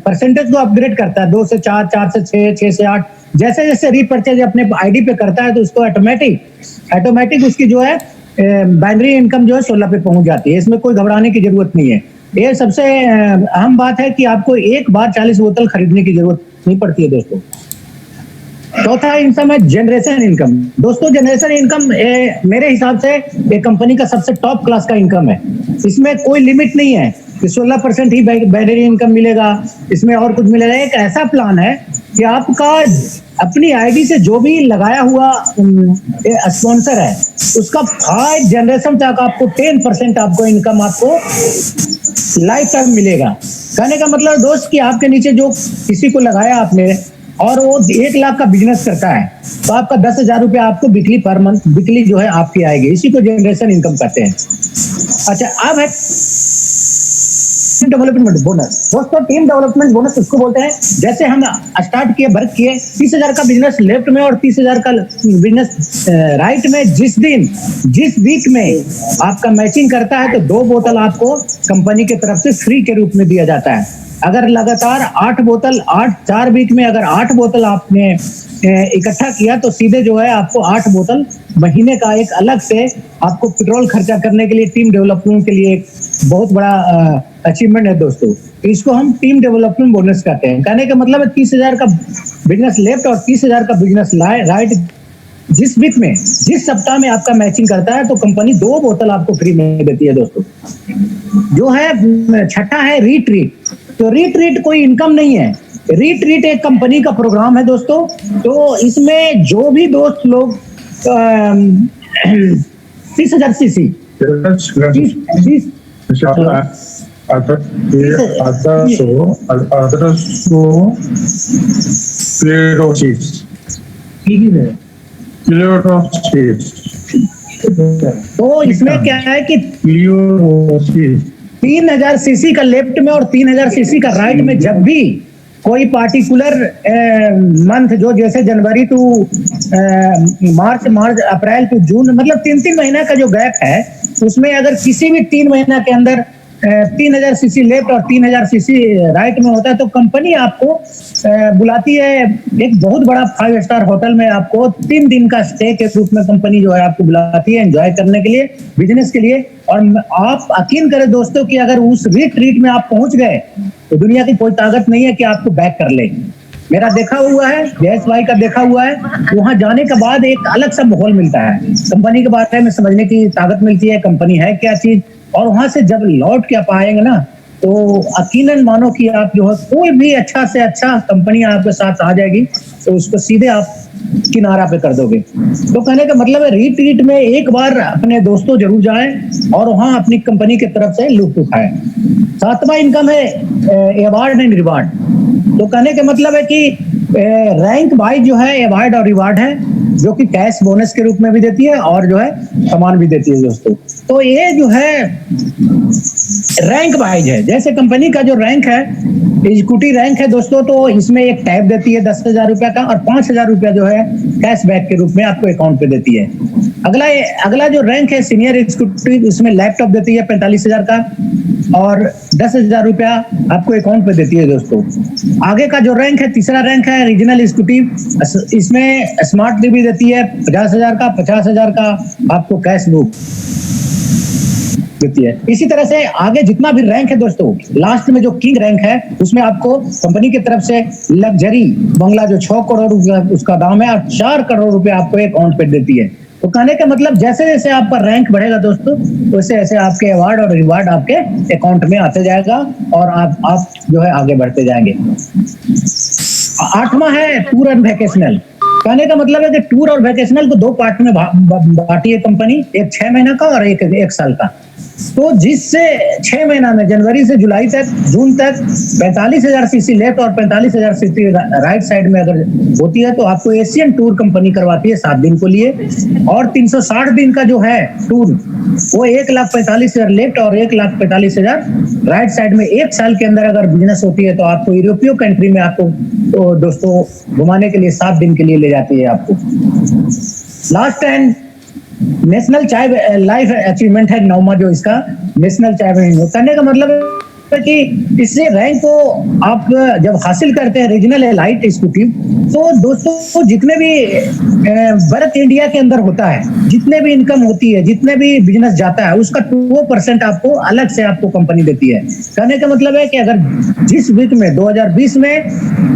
परसेंटेज को अपग्रेड करता है, 2 से 4, 4 से 6, 6 से 8, जैसे जैसे रीपर्चेज अपने आईडी पे करता है तो उसको ऑटोमेटिक उसकी जो है बाइनरी इनकम जो है 16 पे पहुंच जाती है। इसमें कोई घबराने की जरूरत नहीं है। ये सबसे अहम बात है कि आपको एक बार 40 बोतल खरीदने की जरूरत नहीं पड़ती है दोस्तों। चौथा इनकम है जनरेशन इनकम। दोस्तों जनरेशन इनकम मेरे हिसाब से एक कंपनी का सबसे टॉप क्लास का इनकम है। इसमें कोई लिमिट नहीं है। कि 16% ही बाइनरी इनकम मिलेगा, इसमें और कुछ मिलेगा। एक ऐसा प्लान है कि आपका अपनी आईडी से जो भी लगाया हुआ स्पॉन्सर है उसका 5 जनरेशन तक आपको 10% आपको इनकम आपको लाइफ टाइम मिलेगा। कहने का मतलब दोस्त कि आपके नीचे जो किसी को लगाया आपने और वो 1 लाख का बिजनेस करता है तो आपका 10,000 रुपया आपको वीकली पर मंथ वीकली जो है आपकी आएगी। इसी को जनरेशन इनकम कहते हैं। अच्छा, अब है डेवलपमेंट बोनस। दोस्तों, टीम डेवलपमेंट बोनस उसको बोलते हैं, जैसे हम स्टार्ट किए, वर्क किए, 30,000 का बिजनेस लेफ्ट में और 30,000 का बिजनेस राइट में, जिस वीक में आपका मैचिंग करता है तो 2 बोतल आपको कंपनी की तरफ से फ्री के रूप में दिया जाता है। अगर लगातार 8 बोतल 4 वीक में अगर 8 बोतल आपने इकट्ठा किया तो सीधे जो है आपको 8 बोतल महीने का एक अलग से आपको पेट्रोल खर्चा करने के लिए, टीम डेवलपमेंट के लिए एक बहुत बड़ा अचीवमेंट है दोस्तों। तो इसको हम टीम डेवलपमेंट बोनस कहते हैं। कहने का मतलब है 30,000 का बिजनेस लेफ्ट और 30,000 का बिजनेस राइट जिस वीक में, जिस सप्ताह में आपका मैचिंग करता है तो कंपनी 2 बोतल आपको फ्री में देती है दोस्तों। जो है छठा है रीट्रीट। तो रीट्रीट कोई इनकम नहीं है, रीट्रीट एक कंपनी का प्रोग्राम है दोस्तों। तो इसमें जो भी दोस्त लोग 30,000 सीसी तो इसमें क्या है कि 3,000 सीसी का लेफ्ट में और 3,000 सीसी का राइट में जब भी कोई पार्टिकुलर मंथ, जो जैसे जनवरी to March, April to June, मतलब 3 महीना का जो गैप है उसमें अगर किसी भी 3 महीना के अंदर 3,000 सीसी लेफ्ट और 3,000 सीसी राइट में होता है तो कंपनी आपको बुलाती है एक बहुत बड़ा 5 स्टार होटल में। आपको 3 दिन का स्टे के रूप में कंपनी जो है आपको बुलाती है एंजॉय करने के लिए, बिजनेस के लिए। और आप यकीन करें दोस्तों कि अगर उस रीट्रीट में आप पहुंच गए तो दुनिया की कोई ताकत नहीं है कि आपको बैक कर ले। मेरा देखा हुआ है, जयेश भाई का देखा हुआ है, वहां जाने के बाद एक अलग सा माहौल मिलता है, कंपनी के बारे में समझने की ताकत मिलती है, कंपनी है क्या चीज। और वहां से जब लौट के आप आएंगे ना तो यकीनन मानो कि आप जो है कोई भी अच्छा से अच्छा कंपनी आपके साथ आ जाएगी तो उसको सीधे आप किनारा पे कर दोगे। तो कहने का मतलब है रीट्रीट में एक बार अपने दोस्तों जरूर जाएं और वहां अपनी कंपनी की तरफ से लुत्फ उठाएं। 7वां इनकम है अवार्ड एंड रिवार्ड। तो कहने का मतलब है कि रैंक वाइज जो है अवार्ड और रिवार्ड है, जो कि कैश बोनस के रूप में भी देती है और जो है सामान भी देती है दोस्तों। तो ये जो है रैंक वाइज है। जैसे कंपनी का जो रैंक है एग्जीक्यूटिव रैंक है दोस्तों, तो इसमें एक टैब देती है 10,000 रुपया का और 5,000 रुपया जो है कैशबैक के रूप में आपको अकाउंट पे देती है। अगला जो रैंक है सीनियर एग्जीक्यूटिव, इसमें लैपटॉप देती है 45,000 का और 10,000 रुपया आपको अकाउंट पे देती है दोस्तों। आगे का जो रैंक है, तीसरा रैंक है रीजनल एग्जीक्यूटिव, इसमें स्मार्ट टीवी देती है 50,000 का, 50,000 का आपको कैश बुक देती है। इसी तरह से आगे जितना भी रैंक है दोस्तों, लास्ट में जो किंग रैंक है उसमें आपको कंपनी की तरफ से लग्जरी बंगला जो 6 करोड़ उसका दाम है और 4 करोड़ रुपए आपको अकाउंट पे देती है। तो कहने का मतलब जैसे जैसे आपका रैंक बढ़ेगा दोस्तों वैसे ऐसे आपके अवार्ड और रिवार्ड आपके अकाउंट में आते जाएगा और आप जो है आगे बढ़ते जाएंगे। 8वां है टूर एंड वैकेशनल। कहने का मतलब है कि टूर और वैकेशनल को 2 पार्ट में बांटी है कंपनी, एक 6 महीना का और एक साल का। तो जिससे 6 महीना में जनवरी से जुलाई तक, जून तक 45,000 सीसी लेफ्ट और 45,000 सीसी राइट साइड में अगर होती है तो आपको एशियन टूर कंपनी करवाती है 7 दिन के लिए। और 360 दिन का जो है टूर वो 1,45,000 लेफ्ट और 1,45,000 राइट साइड में 1 साल के अंदर अगर बिजनेस होती है तो आपको यूरोपीय कंट्री में आपको तो दोस्तों घुमाने के लिए 7 दिन के लिए ले जाती है आपको। लास्ट एंड नेशनल चाय लाइफ अचीवमेंट है 9वां जो इसका नेशनल चाय करने का मतलब है कि इससे रैंक को आप जब हासिल करते हैं रीजनल एलाइट एग्जीक्यूटिव, तो दोस्तों जितने भी वर्क इंडिया के अंदर होता है, जितने भी इनकम होती है, जितने भी बिजनेस जाता है उसका 2% आपको अलग से आपको कंपनी देती है। कहने का मतलब है कि अगर जिस वीक में 2020 में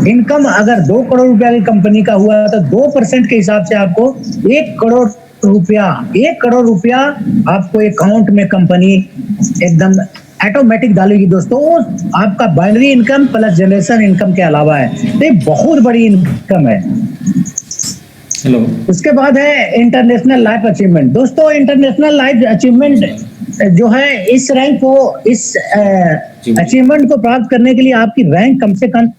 इनकम अगर 2 करोड़ रुपया की कंपनी का हुआ तो 2% के हिसाब से आपको 1 करोड़ रुपया आपको अकाउंट में कंपनी एकदम ऑटोमेटिक डालेगी दोस्तों, आपका binary income plus generation income के अलावा है, तो ये बहुत बड़ी इनकम है। हेलो। उसके बाद है इंटरनेशनल लाइफ अचीवमेंट। दोस्तों इंटरनेशनल लाइफ अचीवमेंट जो है, इस रैंक को, इस अचीवमेंट को प्राप्त करने के लिए आपकी रैंक कम से कम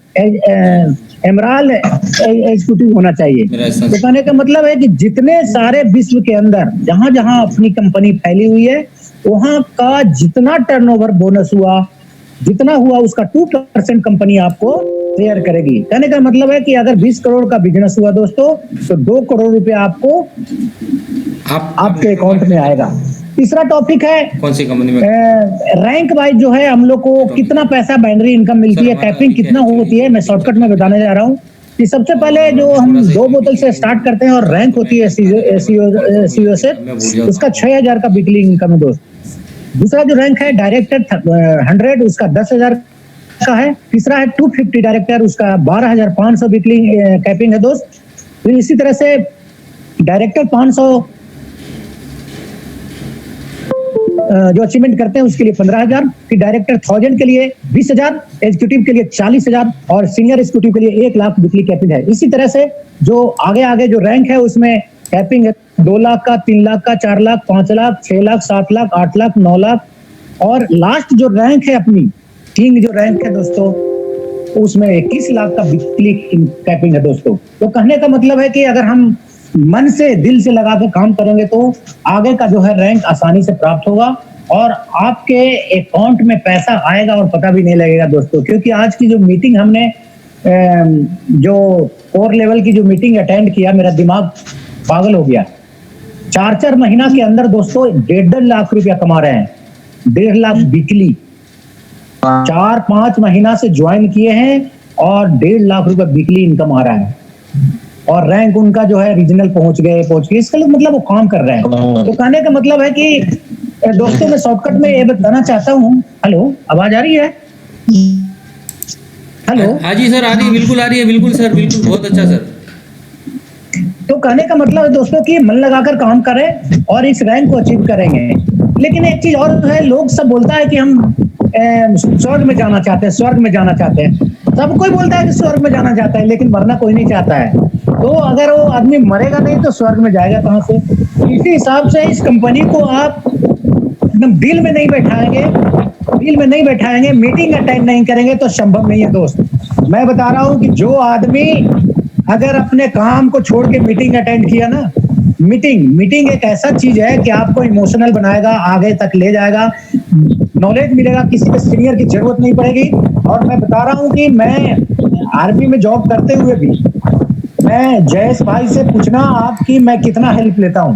एमराल्ड एग्जीक्यूटिव होना चाहिए। तो कहने का मतलब है कि जितने सारे विश्व के अंदर जहां जहां अपनी कंपनी फैली हुई है, वहां का जितना टर्नओवर बोनस हुआ, जितना हुआ उसका 2% कंपनी आपको शेयर करेगी। कहने का मतलब है कि अगर 20 करोड़ का बिजनेस हुआ दोस्तों, तो 2 करोड़ रुपए आपको आपके अकाउंट में आएगा। तीसरा टॉपिक है कौन सी कंपनी में रैंक वाइज जो है हम लोग को कितना पैसा बाइनरी इनकम मिलती है, कैपिंग कितना होती है, मैं शॉर्टकट में बताने जा रहा हूँ। कि सबसे पहले जो हम 2 बोतल से स्टार्ट करते हैं और रैंक होती है सीओ से, उसका 6000 का वीकली इनकम है दोस्त। दूसरा जो रैंक है डायरेक्टर 100, उसका 10,000 का है। तीसरा है 250 डायरेक्टर, उसका 12,500 वीकली कैपिंग है दोस्त। फिर इसी तरह से डायरेक्टर 500 जो अचीवमेंट करते हैं उसके लिए 15,000, फिर डायरेक्टर 1000 के लिए 20,000, एग्जीक्यूटिव के लिए 40,000 और सीनियर एग्जीक्यूटिव के लिए 1 लाख वीकली कैपिंग है। इसी तरह से जो आगे जो रैंक है उसमें कैपिंग है 2 लाख का, 3 लाख का, 4 लाख, 5 लाख, 6 लाख, 7 लाख, 8 लाख, 9 लाख, और लास्ट जो रैंक है अपनी किंग जो रैंक है दोस्तों, उसमें 21 लाख का वीकली कैपिंग है दोस्तों। तो कहने का मतलब है कि अगर हम मन से दिल से लगा के काम करेंगे तो आगे का जो है रैंक आसानी से प्राप्त होगा और आपके अकाउंट में पैसा आएगा और पता भी नहीं लगेगा दोस्तों। क्योंकि आज की जो मीटिंग हमने जो कोर लेवल की जो मीटिंग अटेंड किया, मेरा दिमाग पागल हो गया। 4 महीना के अंदर दोस्तों 1.5 लाख रुपया कमा रहे हैं, 1.5 लाख वीकली। 4-5 महीना से ज्वाइन किए हैं और 1.5 लाख रुपया वीकली इनकम आ रहा है और रैंक उनका जो है रीजनल पहुंच गए। इसका मतलब वो काम कर रहे हैं। तो कहने का मतलब है कि दोस्तों मैं शॉर्टकट में ये बताना चाहता हूँ। हेलो, आवाज आ रही है? हेलो। हाँ जी सर, आ रही है, बिल्कुल आ रही है, बिल्कुल सर, बिल्कुल, बहुत अच्छा सर। तो कहने का मतलब है दोस्तों कि मन लगाकर काम करें और इस रैंक को अचीव करेंगे। लेकिन एक चीज और है, लोग सब बोलता है कि हम स्वर्ग में जाना चाहते हैं, स्वर्ग में जाना चाहते हैं। सब कोई बोलता है कि स्वर्ग में जाना चाहता है, लेकिन मरना कोई नहीं चाहता है। तो अगर वो आदमी मरेगा नहीं तो स्वर्ग में जाएगा कहां से? इसी हिसाब से इस कंपनी को आप एकदम दिल में नहीं बैठाएंगे, मीटिंग अटेंड नहीं करेंगे तो संभव नहीं है दोस्त। मैं बता रहा हूं कि जो आदमी अगर अपने काम को छोड़ के मीटिंग अटेंड किया ना, मीटिंग एक ऐसा चीज है कि आपको इमोशनल बनाएगा, आगे तक ले जाएगा, नॉलेज मिलेगा, किसी के सीनियर की जरूरत नहीं पड़ेगी। और मैं बता रहा हूं कि मैं आर्मी में जॉब करते हुए भी मैं जयेश भाई से पूछना आपकी मैं कितना हेल्प लेता हूं,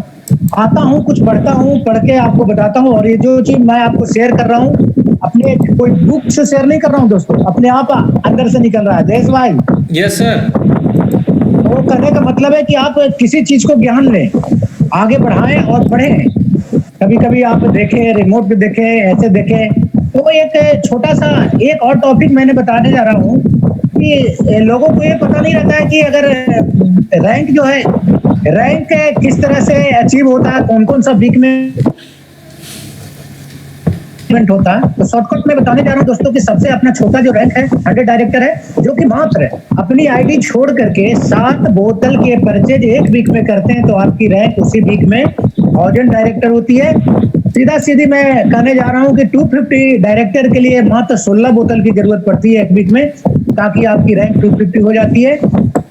आता हूं, कुछ पढ़ता हूं, पढ़ के आपको बताता हूं। और ये जो चीज मैं आपको शेयर कर रहा हूं अपने कोई बुक से शेयर नहीं कर रहा हूं दोस्तों, अपने आप अंदर से निकल रहा है। जयेश भाई, यस सर। वो कहने का मतलब है कि आप किसी चीज को ज्ञान लें, आगे बढ़ाएं और पढ़ें। कभी कभी आप देखें, रिमोट पे देखें, ऐसे देखें। तो एक छोटा सा एक और टॉपिक मैंने बताने जा रहा हूँ कि लोगों को ये पता नहीं रहता है कि अगर रैंक जो है, रैंक किस तरह से अचीव होता है, कौन कौन सा वीक में होता है। तो शॉर्टकट में बताने जा रहा हूं दोस्तों कि सबसे अपना छोटा जो रैंक है 100 डायरेक्टर है, जो कि मात्र अपनी आईडी छोड़ करके 7 बोतल के परचेज 1 वीक में करते हैं तो आपकी रैंक उसी वीक में 1000 डायरेक्टर होती है। सीधा सीधी मैं कहने जा रहा हूं कि 250 डायरेक्टर के लिए मात्र 16 बोतल की जरूरत पड़ती है 1 वीक में, ताकि आपकी रैंक 250 हो जाती है।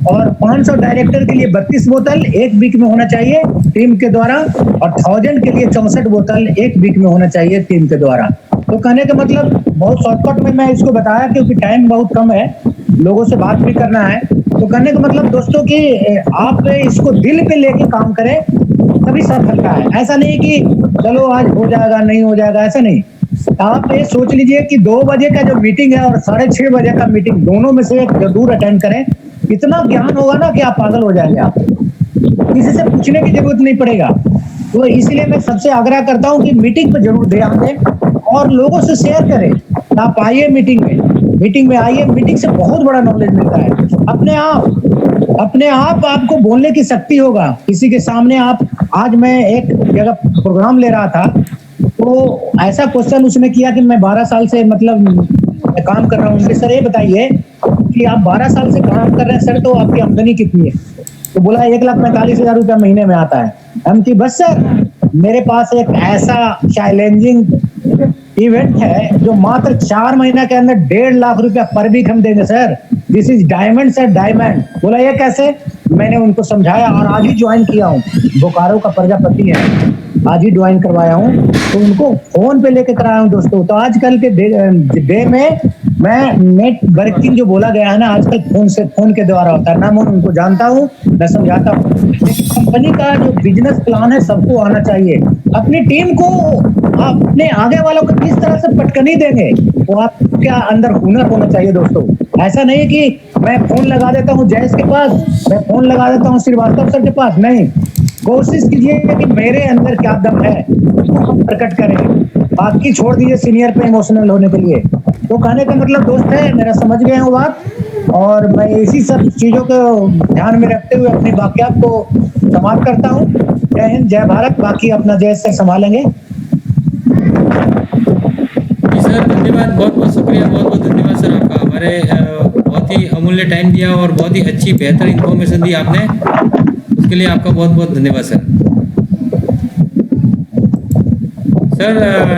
और 500 डायरेक्टर के लिए 32 बोतल 1 वीक में होना चाहिए टीम के द्वारा, और 1000 के लिए 64 बोतल 1 वीक में होना चाहिए टीम के द्वारा। तो कहने का मतलब बहुत शॉर्टकट में मैं इसको बताया क्योंकि टाइम बहुत कम है, लोगों से बात भी करना है। तो कहने का मतलब दोस्तों कि आप इसको दिल पे लेके काम करें तभी सफलता है। ऐसा नहीं कि चलो आज हो जाएगा, नहीं हो जाएगा, ऐसा नहीं। आप ये सोच लीजिए कि 2 बजे का जो मीटिंग है और 6:30 बजे का मीटिंग, दोनों में से एक जरूर अटेंड करें। इतना ज्ञान होगा ना कि आप पागल हो जाएंगे, आप किसी से पूछने की जरूरत नहीं पड़ेगा। तो इसलिए मैं सबसे आग्रह करता हूं कि मीटिंग पे जरूर ध्यान दें और लोगों से शेयर करें। आप आइए मीटिंग में आइए, मीटिंग से बहुत बड़ा नॉलेज मिलता है। अपने आप आपको बोलने की शक्ति होगा किसी के सामने। आप आज मैं एक जगह प्रोग्राम ले रहा था तो ऐसा क्वेश्चन उसने किया कि मैं 12 साल से मतलब काम कर रहा हूँ। सर ये बताइए कि आप 12 साल से काम कर रहे हैं सर, तो आपकी आमदनी कितनी है? तो बोला 1,45,000 रुपया महीने में आता है। हम कि बस सर मेरे पास एक ऐसा चैलेंजिंग इवेंट है जो मात्र 4 महीने के अंदर 1.5 लाख रुपया पर वीक हम देंगे sir. This is diamond sir, diamond. बोला ये कैसे? मैंने उनको समझाया और आज ही ज्वाइन किया हूँ। बोकारो का प्रजापति है, आज ही ज्वाइन करवाया हूँ, तो उनको फोन पे लेके कराया हूँ दोस्तों। तो आजकल के डे में मैं नेटवर्किंग जो बोला गया है ना, आजकल फोन के द्वारा होता है ना। मैं उनको जानता हूँ, मैं समझाता हूँ। कंपनी का जो बिजनेस प्लान है सबको आना चाहिए। अपनी टीम को अपने आगे वालों को किस तरह से पटकनी देंगे, वो आपके अंदर हुनर होना चाहिए दोस्तों। ऐसा नहीं कि मैं फोन लगा देता हूँ जयेश के पास, मैं फोन लगा देता हूँ श्रीवास्तव सर के पास, नहीं। कोशिश कीजिए कि मेरे अंदर क्या दम है वो हम प्रकट करें, बाकी छोड़ दीजिए सीनियर पे इमोशनल होने के लिए। तो कहने का मतलब दोस्त है मेरा, समझ गए हो बात। और मैं इसी सब चीजों को ध्यान में रखते हुए अपनी वाक्यात को समाप्त करता हूँ। जय हिंद, जय भारत। बाकी अपना जय से संभालेंगे। जी सर, धन्यवाद, बहुत बहुत शुक्रिया, बहुत बहुत धन्यवाद सर आपका। हमारे बहुत ही अमूल्य टाइम दिया और बहुत ही अच्छी बेहतर इन्फॉर्मेशन दी आपने, उसके लिए आपका बहुत बहुत धन्यवाद सर। सर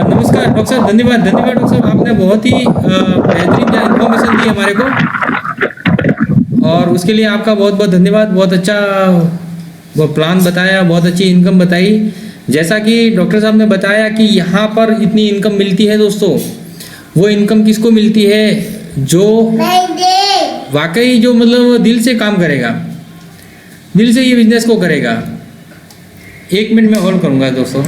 नमस्कार डॉक्टर साहब, धन्यवाद धन्यवाद डॉक्टर साहब, आपने बहुत ही बेहतरीन इन्फॉर्मेशन दी हमारे को और उसके लिए आपका बहुत बहुत धन्यवाद। बहुत अच्छा वो प्लान बताया, बहुत अच्छी इनकम बताई। जैसा कि डॉक्टर साहब ने बताया कि यहाँ पर इतनी इनकम मिलती है दोस्तों, वो इनकम किसको मिलती है? जो वाकई जो मतलब दिल से काम करेगा, दिल से ये बिजनेस को करेगा। 1 मिनट में होल्ड करूँगा दोस्तों।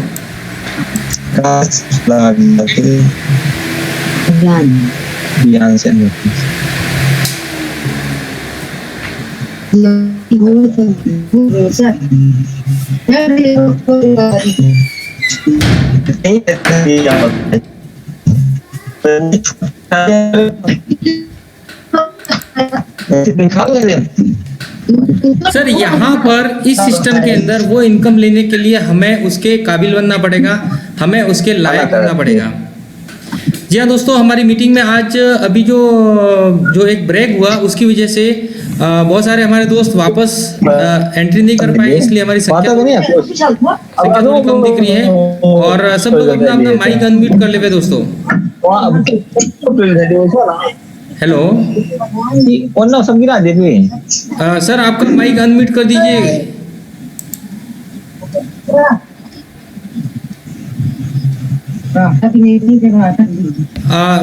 सर यहाँ पर इस सिस्टम के अंदर वो इनकम लेने के लिए हमें उसके काबिल बनना पड़ेगा, हमें उसके लायक बनना पड़ेगा। जी हाँ दोस्तों, हमारी मीटिंग में आज अभी जो एक ब्रेक हुआ उसकी वजह से बहुत सारे हमारे दोस्त वापस एंट्री नहीं कर पाए, इसलिए हमारी संख्या थोड़ी कम दिख रही है। और सब लोग अपना अपना माइक अनम्यूट कर लेवे दोस्तों। हेलो सर, आपका माइक अनम्यूट कर दीजिए।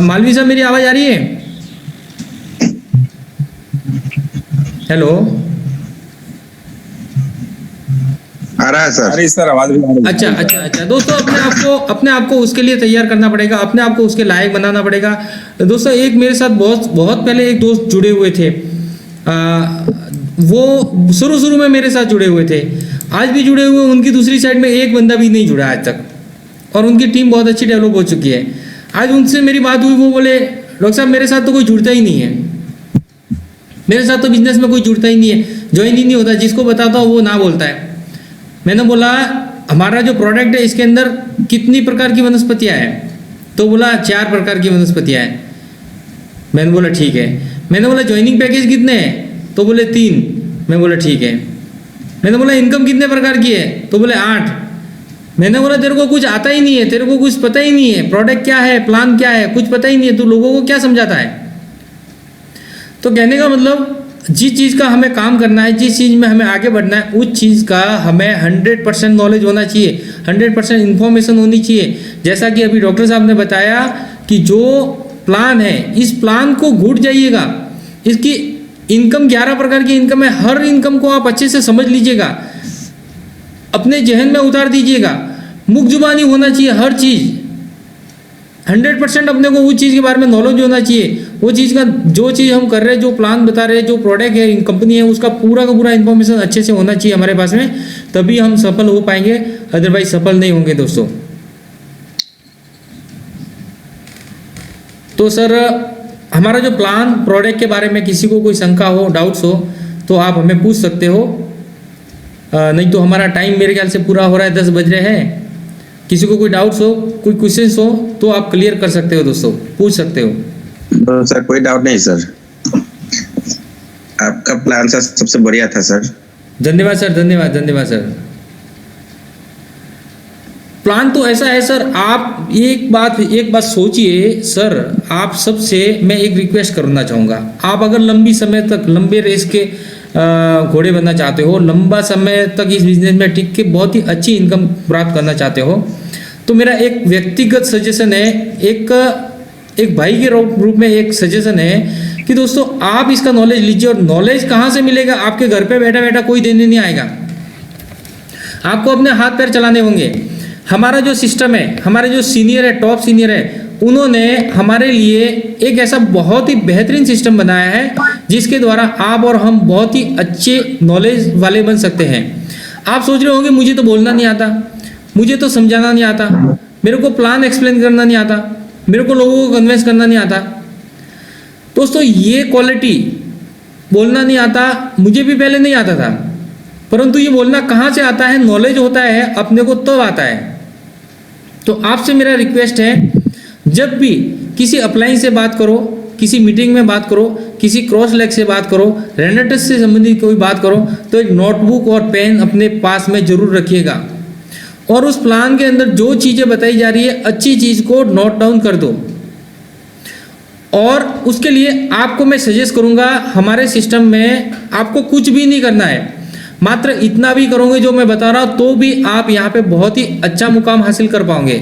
मालवी साहब, मेरी आवाज आ रही है? हेलो, आ रहा है सर। अरे सर आवाज भी आ रही है। अच्छा दोस्तों, अपने आप को उसके लिए तैयार करना पड़ेगा, अपने आप को उसके लायक बनाना पड़ेगा। दोस्तों एक मेरे साथ बहुत पहले एक दोस्त जुड़े हुए थे, वो शुरू में मेरे साथ जुड़े हुए थे, आज भी जुड़े हुए। उनकी दूसरी साइड में एक बंदा भी नहीं जुड़ा आज तक और उनकी टीम बहुत अच्छी डेवलप हो चुकी है। आज उनसे मेरी बात हुई, वो बोले डॉक्टर साहब मेरे साथ तो कोई जुड़ता ही नहीं है, मेरे साथ तो बिजनेस में कोई जुड़ता ही नहीं है, ज्वाइन ही नहीं होता, जिसको बताता हूँ वो ना बोलता है। मैंने बोला हमारा जो प्रोडक्ट है इसके अंदर कितनी प्रकार की वनस्पतियाँ हैं? तो बोला 4 प्रकार की वनस्पतियाँ हैं। मैंने बोला ठीक है। मैंने बोला ज्वाइनिंग पैकेज कितने हैं? तो बोले 3। मैं बोला ठीक है। मैंने बोला इनकम कितने प्रकार की है? तो बोले 8। मैंने बोला तेरे को कुछ आता ही नहीं है, तेरे को कुछ पता ही नहीं है, प्रोडक्ट क्या है, प्लान क्या है, कुछ पता ही नहीं है, तो लोगों को क्या समझाता है? तो कहने का मतलब जिस चीज़ का हमें काम करना है, जिस चीज़ में हमें आगे बढ़ना है, उस चीज़ का हमें 100% नॉलेज होना चाहिए, 100% इन्फॉर्मेशन होनी चाहिए। जैसा कि अभी डॉक्टर साहब ने बताया कि जो प्लान है, इस प्लान को घुट जाइएगा। इसकी इनकम 11 प्रकार की इनकम है, हर इनकम को आप अच्छे से समझ लीजिएगा, अपने जहन में उतार दीजिएगा। मुख जुबानी होना चाहिए हर चीज़, 100% अपने को उस चीज़ के बारे में नॉलेज होना चाहिए। वो चीज़ का जो चीज़ हम कर रहे हैं, जो प्लान बता रहे हैं, जो प्रोडक्ट है, कंपनी है, उसका पूरा का पूरा इन्फॉर्मेशन अच्छे से होना चाहिए हमारे पास में, तभी हम सफल हो पाएंगे, अदरवाइज सफल नहीं होंगे दोस्तों। तो सर हमारा जो प्लान प्रोडक्ट के बारे में किसी को कोई शंका हो, डाउट्स हो, तो आप हमें पूछ सकते हो। नहीं तो हमारा टाइम मेरे ख्याल से पूरा हो रहा है, 10 बज रहे हैं किसी को कोई डाउट्स हो, कोई क्वेश्चंस हो तो आप क्लियर कर सकते हो दोस्तों, पूछ सकते हो। तो सर कोई डाउट नहीं सर, आपका प्लान सर सबसे बढ़िया था सर। धन्यवाद सर, धन्यवाद धन्यवाद सर। प्लान तो ऐसा है सर, आप एक बात सोचिए सर, आप सबसे मैं एक रिक्वेस्ट करना चाहूँगा, आप अगर लंबी समय तक लंबे रेस के घोड़े बनना चाहते हो, लंबा समय तक इस बिजनेस में टिक के बहुत ही अच्छी इनकम प्राप्त करना चाहते हो, तो मेरा एक व्यक्तिगत सजेशन है, एक भाई के रूप में एक सजेशन है कि दोस्तों आप इसका नॉलेज लीजिए। और नॉलेज कहाँ से मिलेगा? आपके घर पे बैठा बैठा कोई देने नहीं आएगा, आपको अपने हाथ पैर चलाने होंगे। हमारा जो सिस्टम है, हमारे जो सीनियर है, टॉप सीनियर है, उन्होंने हमारे लिए एक ऐसा बहुत ही बेहतरीन सिस्टम बनाया है जिसके द्वारा आप और हम बहुत ही अच्छे नॉलेज वाले बन सकते हैं। आप सोच रहे होंगे मुझे तो बोलना नहीं आता, मुझे तो समझाना नहीं आता, मेरे को प्लान एक्सप्लेन करना नहीं आता, मेरे को लोगों को कन्विंस करना नहीं आता। दोस्तों ये क्वालिटी, बोलना नहीं आता, मुझे भी पहले नहीं आता था, परंतु ये बोलना कहाँ से आता है? नॉलेज होता है अपने को तब आता है। तो आपसे मेरा रिक्वेस्ट है, जब भी किसी अपलाइन से बात करो, किसी मीटिंग में बात करो, किसी क्रॉस लेग से बात करो, रेनेटस से संबंधित कोई बात करो, तो एक नोटबुक और पेन अपने पास में जरूर रखिएगा और उस प्लान के अंदर जो चीज़ें बताई जा रही है अच्छी चीज़ को नोट डाउन कर दो। और उसके लिए आपको मैं सजेस्ट करूंगा, हमारे सिस्टम में आपको कुछ भी नहीं करना है, मात्र इतना भी करोगे जो मैं बता रहा हूं तो भी आप यहाँ पे बहुत ही अच्छा मुकाम हासिल कर पाओगे।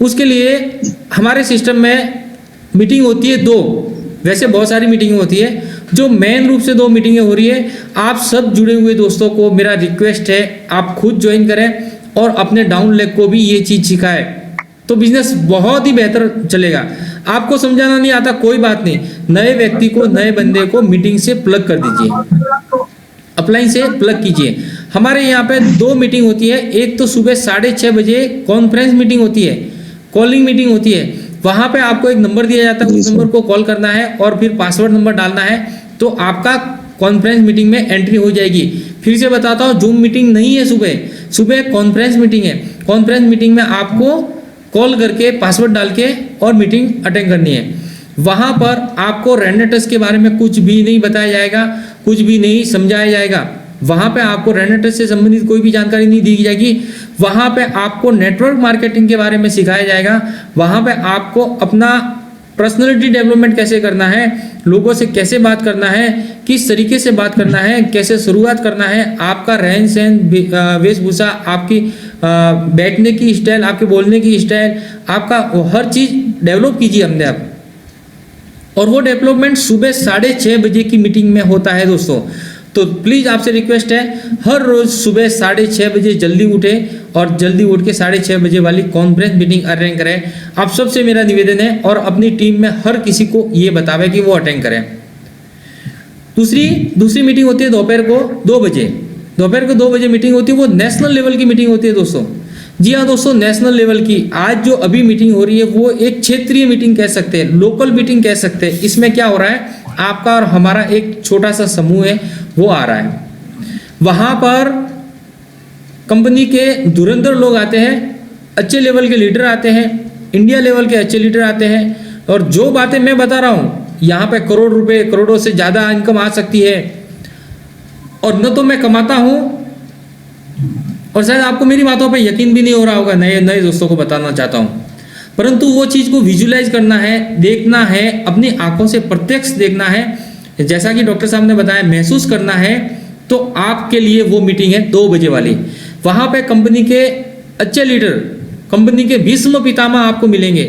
उसके लिए हमारे सिस्टम में मीटिंग होती है 2, वैसे बहुत सारी मीटिंग होती है, जो मेन रूप से 2 मीटिंगें हो रही है। आप सब जुड़े हुए दोस्तों को मेरा रिक्वेस्ट है, आप खुद ज्वाइन करें और अपने डाउन लेग को भी ये चीज़ सिखाएं, तो बिजनेस बहुत ही बेहतर चलेगा। आपको समझाना नहीं आता कोई बात नहीं, नए व्यक्ति को, नए बंदे को मीटिंग से प्लग कर दीजिए, अपलाइन से प्लग कीजिए। हमारे यहाँ पे 2 मीटिंग होती है, एक तो सुबह 6:30 बजे कॉन्फ्रेंस मीटिंग होती है, कॉलिंग मीटिंग होती है। वहाँ पे आपको एक नंबर दिया जाता है, उस नंबर को कॉल करना है और फिर पासवर्ड नंबर डालना है, तो आपका कॉन्फ्रेंस मीटिंग में एंट्री हो जाएगी। फिर से बताता हूँ, जूम मीटिंग नहीं है, सुबह कॉन्फ्रेंस मीटिंग है। कॉन्फ्रेंस मीटिंग में आपको कॉल करके पासवर्ड डाल के और मीटिंग अटेंड करनी है। वहाँ पर आपको रेनेटस के बारे में कुछ भी नहीं बताया जाएगा, कुछ भी नहीं समझाया जाएगा। वहाँ पे आपको रेनेटस से संबंधित कोई भी जानकारी नहीं दी जाएगी। वहाँ पे आपको नेटवर्क मार्केटिंग के बारे में सिखाया जाएगा। वहाँ पे आपको अपना पर्सनैलिटी डेवलपमेंट कैसे करना है, लोगों से कैसे बात करना है, किस तरीके से बात करना है, कैसे शुरुआत करना है, आपका रहन सहन, वेशभूषा, आपकी बैठने की स्टाइल, आपके बोलने की स्टाइल, आपका हर चीज़ डेवलप कीजिए अपने आप। और वो डेवलपमेंट सुबह 6:30 बजे की मीटिंग में होता है दोस्तों। तो प्लीज़ आपसे रिक्वेस्ट है, हर रोज़ सुबह 6:30 बजे जल्दी उठे और जल्दी उठ के 6:30 बजे वाली कॉन्फ्रेंस मीटिंग अटेंड करें। आप सबसे मेरा निवेदन है और अपनी टीम में हर किसी को ये बतावे कि वो अटेंड करें। दूसरी मीटिंग होती है दोपहर को 2 बजे। दोपहर को 2 बजे मीटिंग होती है, वो नेशनल लेवल की मीटिंग होती है दोस्तों। जी हाँ दोस्तों, नेशनल लेवल की। आज जो अभी मीटिंग हो रही है वो एक क्षेत्रीय मीटिंग कह सकते हैं, लोकल मीटिंग कह सकते हैं। इसमें क्या हो रहा है, आपका और हमारा एक छोटा सा समूह है वो आ रहा है। वहाँ पर कंपनी के धुरंधर लोग आते हैं, अच्छे लेवल के लीडर आते हैं, इंडिया लेवल के अच्छे लीडर आते हैं। और जो बातें मैं बता रहा हूँ, यहाँ पे करोड़ रुपए, करोड़ों से ज़्यादा इनकम आ सकती है। और न तो मैं कमाता हूँ, और शायद आपको मेरी बातों पे यकीन भी नहीं हो रहा होगा, नए दोस्तों को बताना चाहता हूँ, परंतु वो चीज़ को विजुलाइज करना है, देखना है, अपनी आंखों से प्रत्यक्ष देखना है, जैसा कि डॉक्टर साहब ने बताया, महसूस करना है। तो आपके लिए वो मीटिंग है 2 बजे वाली। वहाँ पे कंपनी के अच्छे लीडर, कंपनी के भीष्म पितामह आपको मिलेंगे,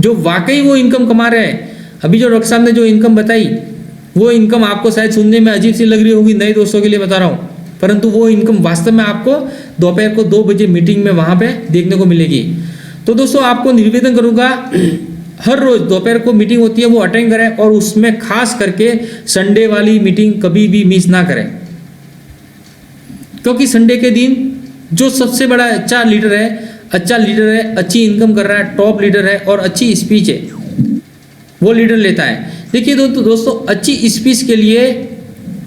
जो वाकई वो इनकम कमा रहे हैं। अभी जो डॉक्टर साहब ने जो इनकम बताई, वो इनकम आपको शायद सुनने में अजीब सी लग रही होगी, नए दोस्तों के लिए बता रहा हूँ, परंतु वो इनकम वास्तव में आपको दोपहर को 2 बजे मीटिंग में वहाँ पे देखने को मिलेगी। तो दोस्तों आपको निवेदन करूँगा, हर रोज़ दोपहर को मीटिंग होती है वो अटेंड करें, और उसमें खास करके संडे वाली मीटिंग कभी भी मिस ना करें, क्योंकि संडे के दिन जो सबसे बड़ा अच्छा लीडर है, अच्छी इनकम कर रहा है, टॉप लीडर है और अच्छी स्पीच है, वो लीडर लेता है। देखिए दोस्तों, अच्छी स्पीच के लिए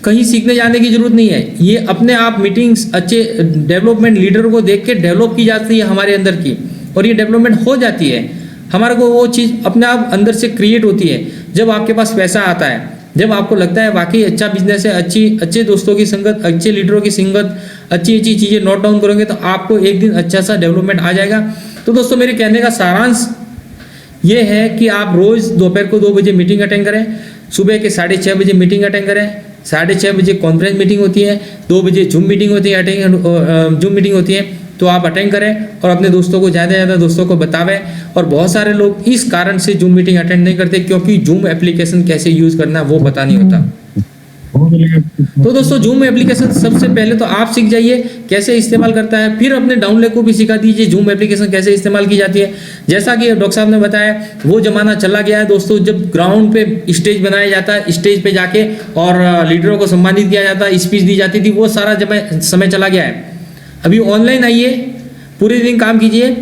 कहीं सीखने जाने की जरूरत नहीं है, ये अपने आप मीटिंग्स अच्छे डेवलपमेंट लीडर को देख के डेवलप की जाती है हमारे अंदर की। और ये डेवलपमेंट हो जाती है, हमारे को वो चीज़ अपने आप अंदर से क्रिएट होती है जब आपके पास पैसा आता है, जब आपको लगता है वाकई अच्छा बिजनेस है, अच्छे दोस्तों की संगत, अच्छे लीडरों की संगत, अच्छी अच्छी चीज़ें नोट डाउन करोगे तो आपको एक दिन अच्छा सा डेवलपमेंट आ जाएगा। तो दोस्तों मेरे कहने का सारांश ये है कि आप रोज़ दोपहर को 2 बजे मीटिंग अटेंड करें, सुबह के 6:30 बजे मीटिंग अटेंड करें, 6:30 बजे कॉन्फ्रेंस मीटिंग होती है, 2 बजे जूम मीटिंग होती है, जूम मीटिंग होती है, तो आप अटेंड करें और अपने दोस्तों को ज़्यादा से ज़्यादा दोस्तों को बतावें। और बहुत सारे लोग इस कारण से जूम मीटिंग अटेंड नहीं करते क्योंकि जूम एप्लीकेशन कैसे यूज़ करना है वो पता नहीं होता। तो दोस्तों जूम एप्लीकेशन सबसे पहले तो आप सीख जाइए कैसे इस्तेमाल करता है, फिर अपने डाउनलोड को भी सिखा दीजिए जूम एप्लीकेशन कैसे इस्तेमाल की जाती है। जैसा कि डॉक्टर साहब ने बताया वो जमाना चला गया है दोस्तों, जब ग्राउंड पे स्टेज बनाया जाता है, स्टेज पे जाके और लीडरों को सम्मानित किया जाता है, स्पीच दी जाती थी, वो सारा समय चला गया है। अभी ऑनलाइन आइए, पूरे दिन काम कीजिए,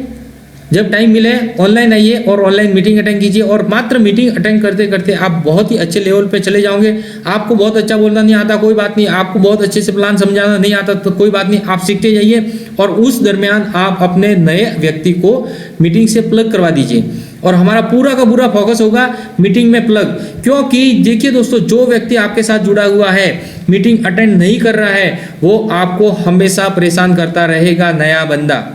जब टाइम मिले ऑनलाइन आइए और ऑनलाइन मीटिंग अटेंड कीजिए और मात्र मीटिंग अटेंड करते करते आप बहुत ही अच्छे लेवल पे चले जाओगे। आपको बहुत अच्छा बोलना नहीं आता, कोई बात नहीं, आपको बहुत अच्छे से प्लान समझाना नहीं आता तो कोई बात नहीं, आप सीखते जाइए और उस दरमियान आप अपने नए व्यक्ति को मीटिंग से प्लग करवा दीजिए और हमारा पूरा का पूरा फोकस होगा मीटिंग में प्लग। क्योंकि देखिए दोस्तों, जो व्यक्ति आपके साथ जुड़ा हुआ है, मीटिंग अटेंड नहीं कर रहा है, वो आपको हमेशा परेशान करता रहेगा। नया बंदा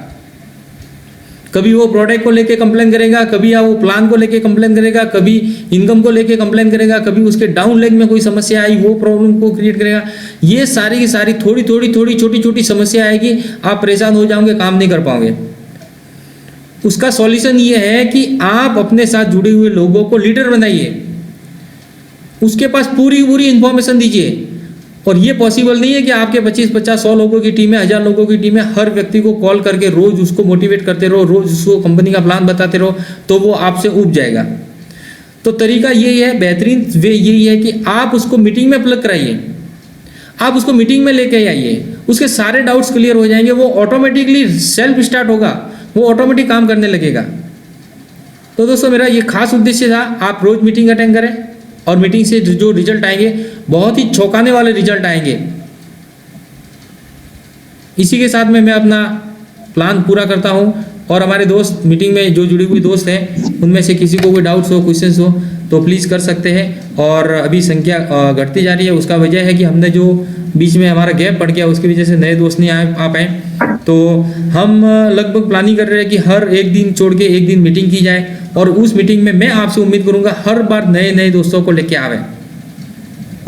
कभी वो प्रोडक्ट को लेके कंप्लेन करेगा, कभी वो प्लान को लेके कंप्लेन करेगा, कभी इनकम को लेके कंप्लेन करेगा, कभी उसके डाउन लेग में कोई समस्या आई वो प्रॉब्लम को क्रिएट करेगा। ये सारी की सारी थोड़ी छोटी छोटी समस्या आएगी, आप परेशान हो जाओगे, काम नहीं कर पाओगे। उसका सॉल्यूशन ये है कि आप अपने साथ जुड़े हुए लोगों को लीडर बनाइए, उसके पास पूरी इंफॉर्मेशन दीजिए। और ये पॉसिबल नहीं है कि आपके 25, 50, 100 लोगों की टीम है, 1000 लोगों की टीम है, हर व्यक्ति को कॉल करके रोज उसको मोटिवेट करते रहो, रोज उसको कंपनी का प्लान बताते रहो तो वो आपसे उब जाएगा। तो तरीका यही है, बेहतरीन वे यही है कि आप उसको मीटिंग में प्लग कराइए, आप उसको मीटिंग में लेके आइए, उसके सारे डाउट्स क्लियर हो जाएंगे, वो ऑटोमेटिकली सेल्फ स्टार्ट होगा, वो ऑटोमेटिक काम करने लगेगा। तो दोस्तों मेरा ये खास उद्देश्य था, आप रोज मीटिंग अटेंड करें और मीटिंग से जो रिजल्ट आएंगे बहुत ही चौंकाने वाले रिजल्ट आएंगे। इसी के साथ में मैं अपना प्लान पूरा करता हूं और हमारे दोस्त मीटिंग में जो जुड़ी हुई दोस्त हैं उनमें से किसी को कोई डाउट्स हो, क्वेश्चंस हो तो प्लीज़ कर सकते हैं। और अभी संख्या घटती जा रही है, उसका वजह है कि हमने जो बीच में हमारा गैप पड़ गया उसकी वजह से नए दोस्त नहीं आ पाए। तो हम लगभग प्लानिंग कर रहे हैं कि हर एक दिन छोड़ के एक दिन मीटिंग की जाए और उस मीटिंग में मैं आपसे उम्मीद करूंगा हर बार नए दोस्तों को लेके आवे।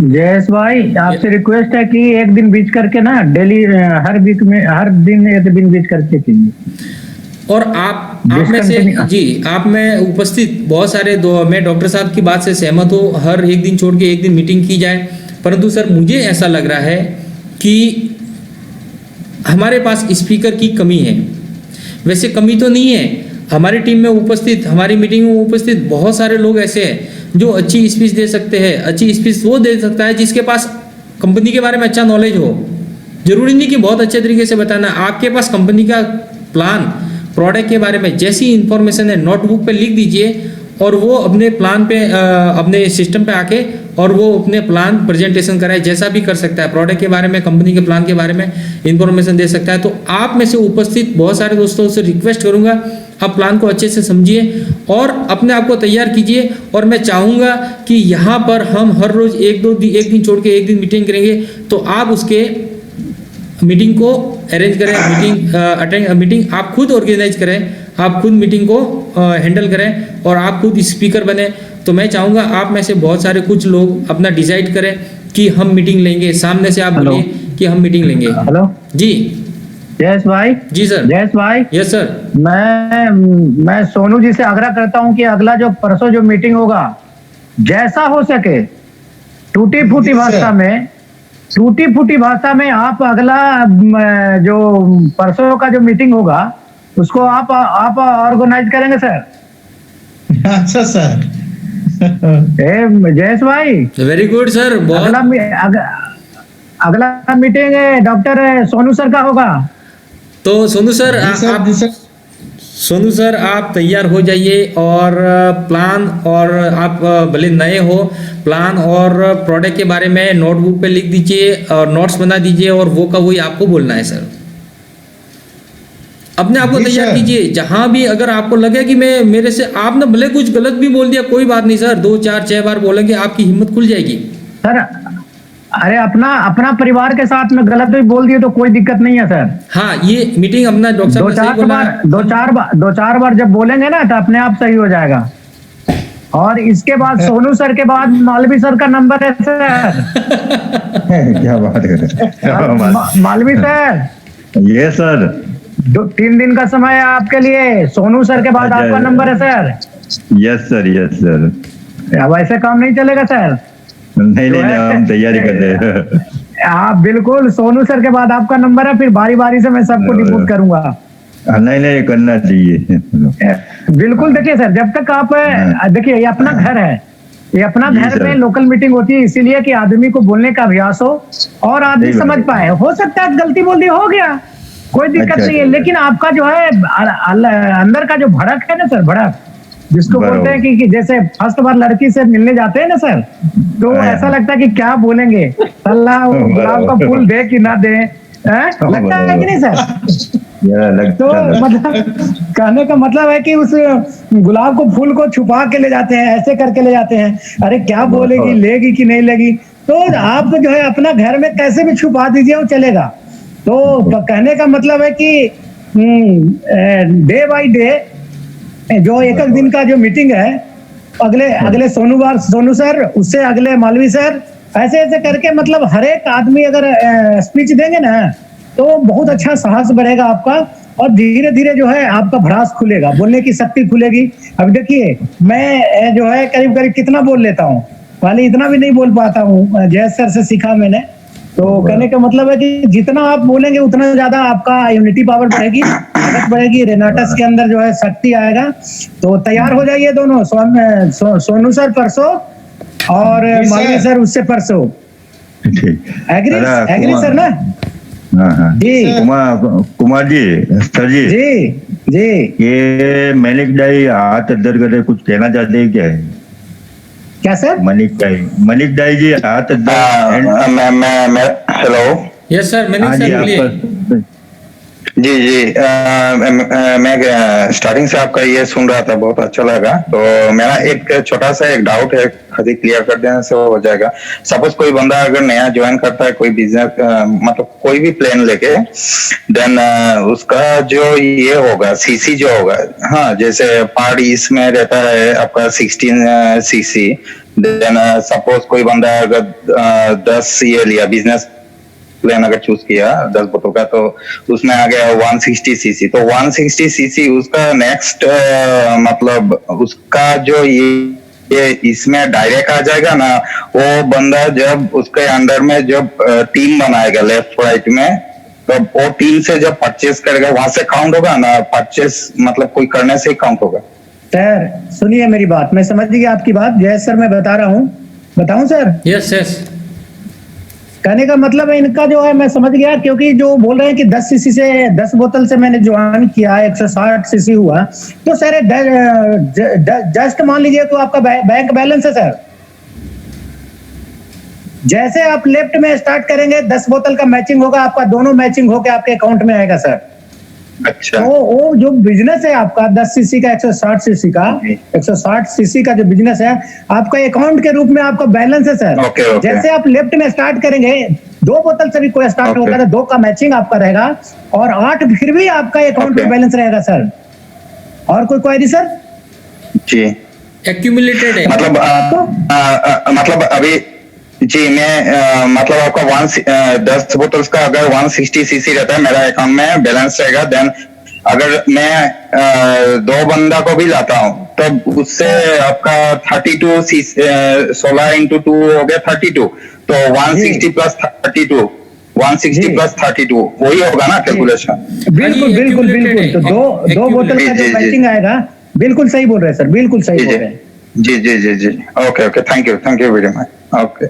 जयेश भाई आपसे रिक्वेस्ट है कि एक दिन बीच करके ना डेली हर वीक में हर दिन एक दिन बीच करके कीजिए। और आप में से जी आप में उपस्थित बहुत सारे मैं डॉक्टर साहब की बात से सहमत हूँ, हर एक दिन छोड़ के एक दिन मीटिंग की जाए। परंतु सर मुझे ऐसा लग रहा है कि हमारे पास स्पीकर की कमी है। वैसे कमी तो नहीं है, हमारी टीम में उपस्थित, हमारी मीटिंग में उपस्थित बहुत सारे लोग ऐसे हैं जो अच्छी स्पीच दे सकते हैं। अच्छी स्पीच वो दे सकता है जिसके पास कंपनी के बारे में अच्छा नॉलेज हो। जरूरी नहीं कि बहुत अच्छे तरीके से बताना, आपके पास कंपनी का प्लान, प्रोडक्ट के बारे में जैसी इंफॉर्मेशन है नोटबुक पे लिख दीजिए और वो अपने प्लान पे अपने सिस्टम पे आके और वो अपने प्लान प्रेजेंटेशन कराए, जैसा भी कर सकता है, प्रोडक्ट के बारे में, कंपनी के प्लान के बारे में इंफॉर्मेशन दे सकता है। तो आप में से उपस्थित बहुत सारे दोस्तों से रिक्वेस्ट करूंगा, आप प्लान को अच्छे से समझिए और अपने आप को तैयार कीजिए। और मैं चाहूँगा कि यहाँ पर हम हर रोज़ एक दिन छोड़ के एक दिन मीटिंग करेंगे, तो आप उसके मीटिंग को अरेंज करें, मीटिंग आप खुद ऑर्गेनाइज करें, आप खुद मीटिंग को हैंडल करें और आप खुद स्पीकर बने। तो मैं चाहूँगा आप में से बहुत सारे कुछ लोग अपना डिसाइड करें कि हम मीटिंग लेंगे, सामने से आप बोलिए कि हम मीटिंग लेंगे। हेलो जी जयेश भाई। जी सर। जयेश भाई। Yes sir. मैं सोनू जी से आग्रह करता हूं कि अगला जो परसों जो मीटिंग होगा, जैसा हो सके टूटी फूटी भाषा में आप अगला जो परसों का जो मीटिंग होगा उसको आप ऑर्गेनाइज करेंगे सर। अच्छा सर। जयेश भाई वेरी गुड सर। अगला मीटिंग डॉक्टर सोनू सर का होगा। तो सोनू सर आप तैयार हो जाइए और प्लान, और आप भले नए हो, प्लान और प्रोडक्ट के बारे में नोटबुक पे लिख दीजिए और नोट्स बना दीजिए और वो का वही आपको बोलना है सर। अपने आप को जी, तैयार सर। कीजिए। जहां भी अगर आपको लगे कि मैं मेरे से आपने भले कुछ गलत भी बोल दिया, कोई बात नहीं सर, 2 4 6 बार बोलेंगे, आपकी हिम्मत खुल जाएगी। सर अरे अपना अपना परिवार के साथ में गलत भी बोल दिए तो कोई दिक्कत नहीं है सर। हाँ, ये मीटिंग अपना डॉक्टर साहब दो ने सही चार बोला बार है। दो चार बार जब बोलेंगे ना तो अपने आप सही हो जाएगा। और इसके बाद सोनू सर के बाद मालवी सर का नंबर है सर। क्या बात कर रहे हैं? मालवी सर ये सर 3 दिन का समय है आपके लिए। सोनू सर के बाद अच्छा, आपका नंबर है सर। Yes sir. अब ऐसे काम नहीं चलेगा सर। नहीं नहीं नहीं, हम तैयारी कर रहे हैं। आप बिल्कुल सोनू सर के बाद आपका नंबर है, फिर बारी बारी से मैं सबको डिपोट करूंगा। नहीं नहीं करना चाहिए। बिल्कुल देखिए सर, जब तक आप देखिए ये अपना घर है, ये अपना जी, घर सर। में लोकल मीटिंग होती है इसीलिए कि आदमी को बोलने का अभ्यास हो और आदमी सही बात समझ है। पाए। हो सकता है गलती बोल दी, हो गया, कोई दिक्कत अच्छा, नहीं है। अच्छा। लेकिन आपका जो है अंदर का जो भड़क है ना सर, भड़क जिसको बराबर। बोलते हैं कि जैसे फर्स्ट बार लड़की से मिलने जाते हैं ना सर, तो हाँ। ऐसा लगता है कि क्या बोलेंगे, अल्लाह गुलाब का फूल दे कि ना दे, लगता है कि नहीं सर? तो मतलब कहने का मतलब है कि उस गुलाब को फूल को छुपा के ले जाते हैं, ऐसे करके ले जाते हैं, अरे क्या बोलेगी, लेगी कि नहीं लेगी। तो आप जो है अपना घर में कैसे भी छुपा दीजिए, वो चलेगा। तो कहने का मतलब है कि डे बाय डे जो एक एक दिन का जो मीटिंग है, अगले सोनू सर, उससे अगले मालवी सर, ऐसे ऐसे करके मतलब हर एक आदमी अगर स्पीच देंगे ना तो बहुत अच्छा साहस बढ़ेगा आपका और धीरे धीरे जो है आपका भड़ास खुलेगा, बोलने की शक्ति खुलेगी। अब देखिए मैं जो है करीब करीब कितना बोल लेता हूँ, पहले इतना भी नहीं बोल पाता हूँ, जय सर से सीखा मैंने। तो कहने का मतलब है कि जितना आप बोलेंगे उतना ज्यादा आपका इम्यूनिटी पावर बढ़ेगी, ताकत बढ़ेगी, रेनाटस के अंदर जो है शक्ति आएगा। तो तैयार हो जाइए दोनों, सोनू सर परसों और जी, सर। मालवी सर उससे परसों। एग्री सर ना? हाँ जी कुमार जी, सर जी जी ये मैनिक डाई हाथ दर्द कर रहे, कुछ कहना चाहते हैं क्या है? क्या सर? मनिक डाई जी हाथ दर्द। मैं हेलो। यस सर, मैंने हाँ सर जी बोलिए। आपका जी मैं स्टार्टिंग से आपका ये सुन रहा था, बहुत अच्छा लगा। तो मेरा एक छोटा सा एक डाउट है, खाली क्लियर कर देने से हो जाएगा। सपोज कोई बंदा अगर नया ज्वाइन करता है कोई बिजनेस, मतलब कोई भी प्लान लेके, देन उसका जो ये होगा सीसी जो होगा, हाँ जैसे पार्ट इसमें रहता है आपका 16 सीसी। देन सपोज कोई बंदा अगर 10 ये लिया बिजनेस प्लान अगर चूज किया 10 बोतल का, तो उसमें आ गया 160 सीसी। तो 160 सीसी उसका नेक्स्ट मतलब उसका जो ये इसमें डायरेक्ट आ जाएगा ना, वो बंदा जब उसके अंडर में जब टीम बनाएगा लेफ्ट राइट में, तो वो टीम से जब परचेस करेगा वहां से काउंट होगा ना, परचेस मतलब कोई करने से ही काउंट होगा। सर सुनिए मेरी बात, मैं समझ गई आपकी बात। जय सर मैं बता रहा हूँ, बताऊं सर? Yes yes. कहने का मतलब है इनका जो है मैं समझ गया, क्योंकि जो बोल रहे हैं कि 10 सीसी से 10 बोतल से मैंने ज्वाइन किया, 160 सीसी हुआ, तो सर जस्ट मान लीजिए तो आपका बैंक बैलेंस है सर, जैसे आप लेफ्ट में स्टार्ट करेंगे 10 बोतल का मैचिंग होगा, आपका दोनों मैचिंग होकर आपके अकाउंट में आएगा सर। अच्छा तो वो जो बिजनेस है आपका 10 सीसी का 160 सीसी का 160 सीसी का जो बिजनेस है आपका अकाउंट के रूप में आपका बैलेंस है सर। ओके। जैसे आप लेफ्ट में स्टार्ट करेंगे 2 बोतल से भी कोई स्टार्ट होगा तो 2 का मैचिंग आपका रहेगा और 8 फिर भी आपका अकाउंट में बैलेंस रहेगा सर। और कोई क्वेरी सर? जी एक्यूमुलेटेड है मतलब अभी जी मैं मतलब आपका 10 बोतल्स का अगर 160 सीसी रहता है मेरा अकाउंट में बैलेंस रहेगा, देन अगर मैं 2 बंदा को भी लाता हूँ तब उससे आपका 32 16 इंटू 2 हो गया 32, तो 160 प्लस 32 160 प्लस 32 वही होगा ना कैलकुलेशन? बिल्कुल बिल्कुल बिल्कुल। तो 2 बोतल का जो मैचिंग आएगा, बिल्कुल सही बोल रहे हैं सर, बिल्कुल सही बोल रहे हैं। जी okay thank you very much. Okay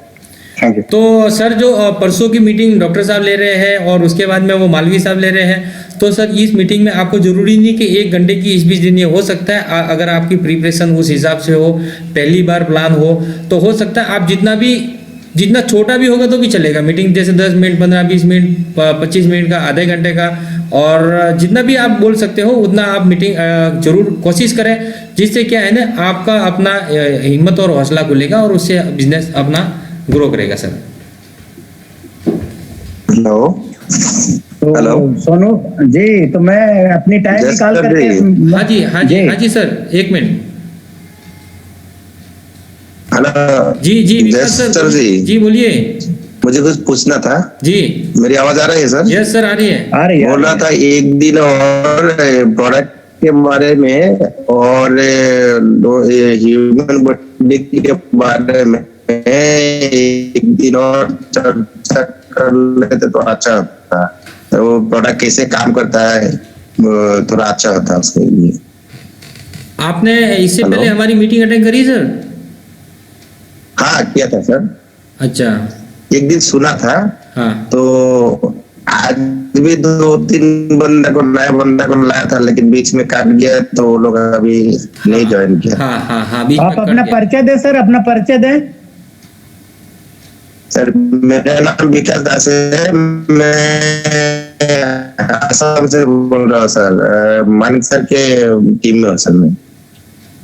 thank you. तो सर जो परसों की मीटिंग डॉक्टर साहब ले रहे हैं और उसके बाद में वो मालवी साहब ले रहे हैं, तो सर इस मीटिंग में आपको जरूरी नहीं कि 1 घंटे की इस बीच देनी हो सकता है अगर आपकी प्रिपरेशन उस हिसाब से हो, पहली बार प्लान हो, तो हो सकता है आप जितना छोटा भी होगा तो भी चलेगा मीटिंग, जैसे 10 मिनट 15 20 मिनट 25 मिनट का, आधे घंटे का, और जितना भी आप बोल सकते हो उतना आप मीटिंग जरूर कोशिश करें, जिससे क्या है ना आपका अपना हिम्मत और हौसला खुलेगा और उससे बिजनेस अपना ग्रो करेगा सर। हेलो तो हेलो। सोनू जी, तो मैं अपनी टाइम Yes, निकाल sir, करके जी। हाँ जी हाँ जी हाँ जी सर, एक मिनट। हेलो जी विकास Yes, सर sir जी। जी बोलिए। मुझे कुछ पूछना था। जी मेरी आवाज आ रही है सर? यस सर आ रही है। आ रही है, बोल रहा था एक दिन और प्रोडक्ट के बारे में और ह्यूमन बॉडी के बारे में एक दिन और चर्चा कर लेते तो अच्छा होता। तो वो प्रोडक्ट कैसे काम करता है वो थोड़ा अच्छा होता उसके लिए। आपने इससे हेलो। पहले हमारी मीटिंग अटेंड करी सर? हाँ किया था सर, अच्छा एक दिन सुना था। हाँ तो आज भी 2-3 नया बंदा को लाया था, लेकिन बीच में काट गया तो वो लोग अभी नहीं ज्वाइन किया। हाँ बीच में आप कट अपना गया। परिचय दें सर, अपना परिचय दें। सर मेरा नाम विकास दास है, मैं असम से बोल रहा हूँ सर, मानिक सर के टीम में हूँ सर मैं।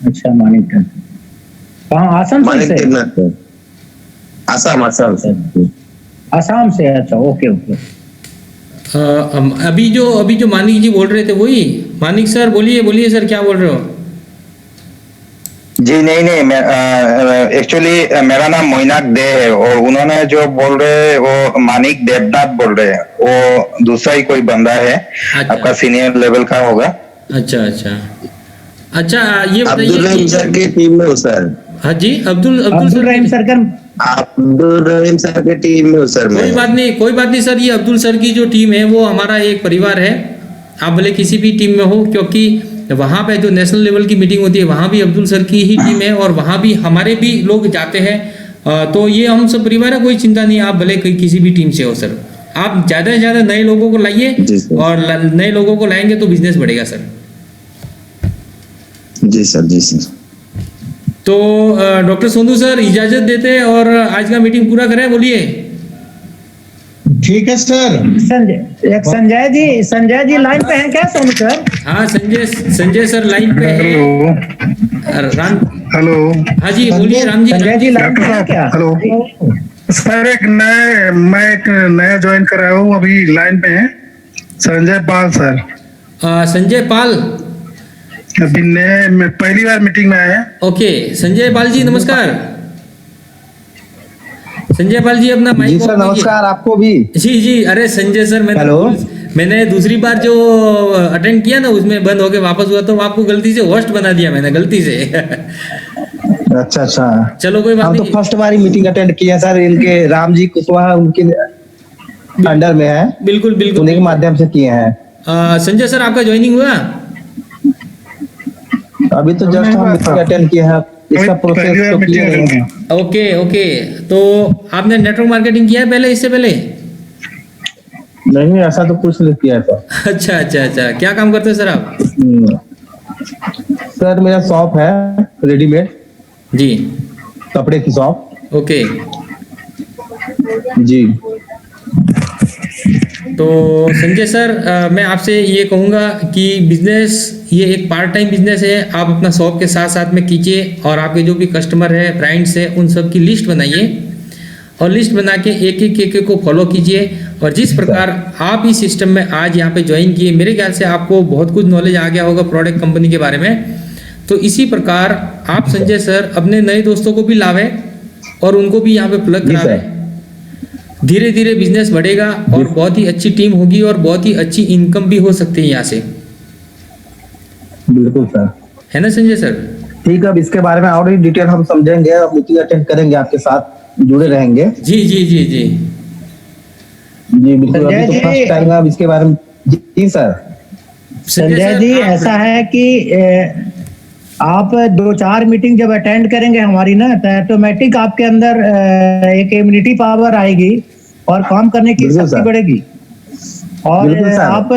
अच्छा, मानिक सर कहाँ? आसम मानिक से? टीम में असम से। आसाम से? अच्छा, ओके ओके। अभी जो मानिक जी बोल रहे थे वही मानिक सर? बोलिए सर, क्या बोल रहे हो? जी नहीं मैं एक्चुअली मेरा नाम मोइनाक दे है और उन्होंने जो बोल रहे हैं वो मानिक देवनाथ बोल रहे हैं, वो दूसरा ही कोई बंदा है। अच्छा। आपका सीनियर लेवल का होगा। अच्छा ये अब्दुल बताइए रहीम सर की टीम में हूँ सर। हाँ जी अब्दुल अब्दुल रहीम सर का? अब्दुल रहीम सर की टीम में हूँ सर मैं। कोई बात नहीं सर, ये अब्दुल सर की जो टीम है वो हमारा एक परिवार है। आप भले किसी भी टीम में हो, क्योंकि वहाँ पे जो नेशनल लेवल की मीटिंग होती है वहाँ भी अब्दुल सर की ही टीम है और वहाँ भी हमारे भी लोग जाते हैं। तो ये हम सब परिवार है, कोई चिंता नहीं। आप भले किसी भी टीम से हो सर, आप ज़्यादा से ज़्यादा नए लोगों को लाइए जी सर। और नए लोगों को लाएंगे तो बिजनेस बढ़ेगा सर। जी सर। तो डॉक्टर सोनू सर इजाज़त देते हैं और आज का मीटिंग पूरा करें, बोलिए। ठीक है सर। संजय जी लाइन पे हैं क्या सोनू सर? हाँ संजय सर लाइन पे है। राम हेलो हाँ जी बोलिए राम जी। संजय जी लाइन पे हैं क्या? हेलो सर, मैं एक नया ज्वाइन कर रहा हूँ, अभी लाइन पे है संजय पाल सर। संजय पाल अभी मैं पहली बार मीटिंग में आया। ओके संजय पाल जी नमस्कार। संजय पाल जी अपना माइक जी सर नमस्कार आपको भी। जी अरे संजय सर मैंने दूसरी बार जो अटेंड किया ना उसमें बंद होके वापस हुआ तो आपको गलती से होस्ट बना दिया मैंने, गलती से। अच्छा चलो कोई बात हम तो नहीं। फर्स्ट बार ही मीटिंग अटेंड किए हैं सर, इनके राम जी कुशवाहा उनके अंडर में है, बिल्कुल उन्हीं के माध्यम से किए हैं। संजय सर आपका ज्वाइनिंग हुआ? अभी तो जस्ट हम मीटिंग अटेंड किए हैं, इसका प्रोसेस तो क्लियर नहीं है। ओके तो आपने नेटवर्क मार्केटिंग किया है पहले, इससे पहले? नहीं ऐसा तो कुछ नहीं किया सर। अच्छा क्या काम करते हैं सर आप? सर मेरा शॉप है रेडीमेड जी कपड़े की शॉप। ओके जी तो संजय सर मैं आपसे ये कहूँगा कि बिजनेस ये एक पार्ट टाइम बिजनेस है, आप अपना शॉप के साथ साथ में कीजिए और आपके जो भी कस्टमर है ब्रांड्स है उन सब की लिस्ट बनाइए और लिस्ट बना के एक को फॉलो कीजिए। और जिस प्रकार आप इस सिस्टम में आज यहाँ पे ज्वाइन किए, मेरे ख्याल से आपको बहुत कुछ नॉलेज आ गया होगा प्रोडक्ट कंपनी के बारे में। तो इसी प्रकार आप संजय सर अपने नए दोस्तों को भी लावें और उनको भी यहाँ पे प्लग करावें। धीरे धीरे बिजनेस बढ़ेगा और बहुत ही अच्छी टीम होगी और बहुत ही अच्छी इनकम भी हो सकती है यहाँ से, बिल्कुल सर, है ना संजय सर? ठीक है, अब इसके बारे में और डिटेल हम समझेंगे, अब मीटिंग अटेंड करेंगे, आपके साथ जुड़े रहेंगे। जी बिल्कुल। अभी तो फर्स्ट टाइम है, अब इसके बारे में जी सर। संजय जी ऐसा है कि आप 2-4 मीटिंग जब अटेंड करेंगे हमारी ना तो ऑटोमेटिक आपके अंदर एक इम्यूनिटी पावर आएगी और काम करने की शक्ति बढ़ेगी। और आप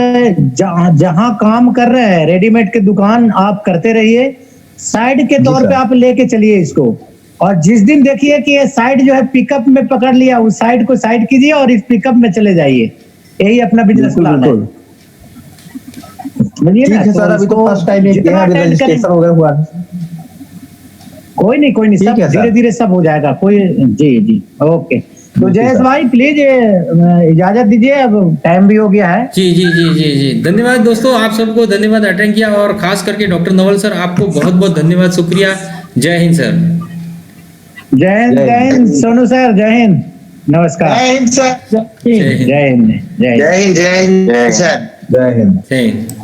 जहां काम कर रहे हैं रेडीमेड की दुकान आप करते रहिए, साइड के तौर पे आप लेके चलिए इसको। और जिस दिन देखिए कि ये साइड जो है पिकअप में पकड़ लिया, उस साइड को साइड कीजिए और इस पिकअप में चले जाइए। यही अपना बिजनेस प्लान है। समझिए ठीक ना। है सर, अभी तो फर्स्ट टाइम ये किया है, अभी रजिस्ट्रेशन वगैरह हुआ नहीं। कोई नहीं ठीक सब है सर। धीरे धीरे सब हो जाएगा। कोई जी ओके। तो जयेश सर। भाई प्लीज इजाजत दीजिए, अब टाइम भी हो गया है। जी जी जी जी जी, धन्यवाद दोस्तों, आप सबको धन्यवाद अटेंड किया, और खास करके डॉक्टर नवल सर आपको बहुत बहुत धन्यवाद, शुक्रिया। जय हिंद सर। जय हिंद सोनू सर, जय हिंद, नमस्कार। जय हिंद सर। जय हिंद। जय हिंद। जय हिंद सर। जय हिंद। जय हिंद।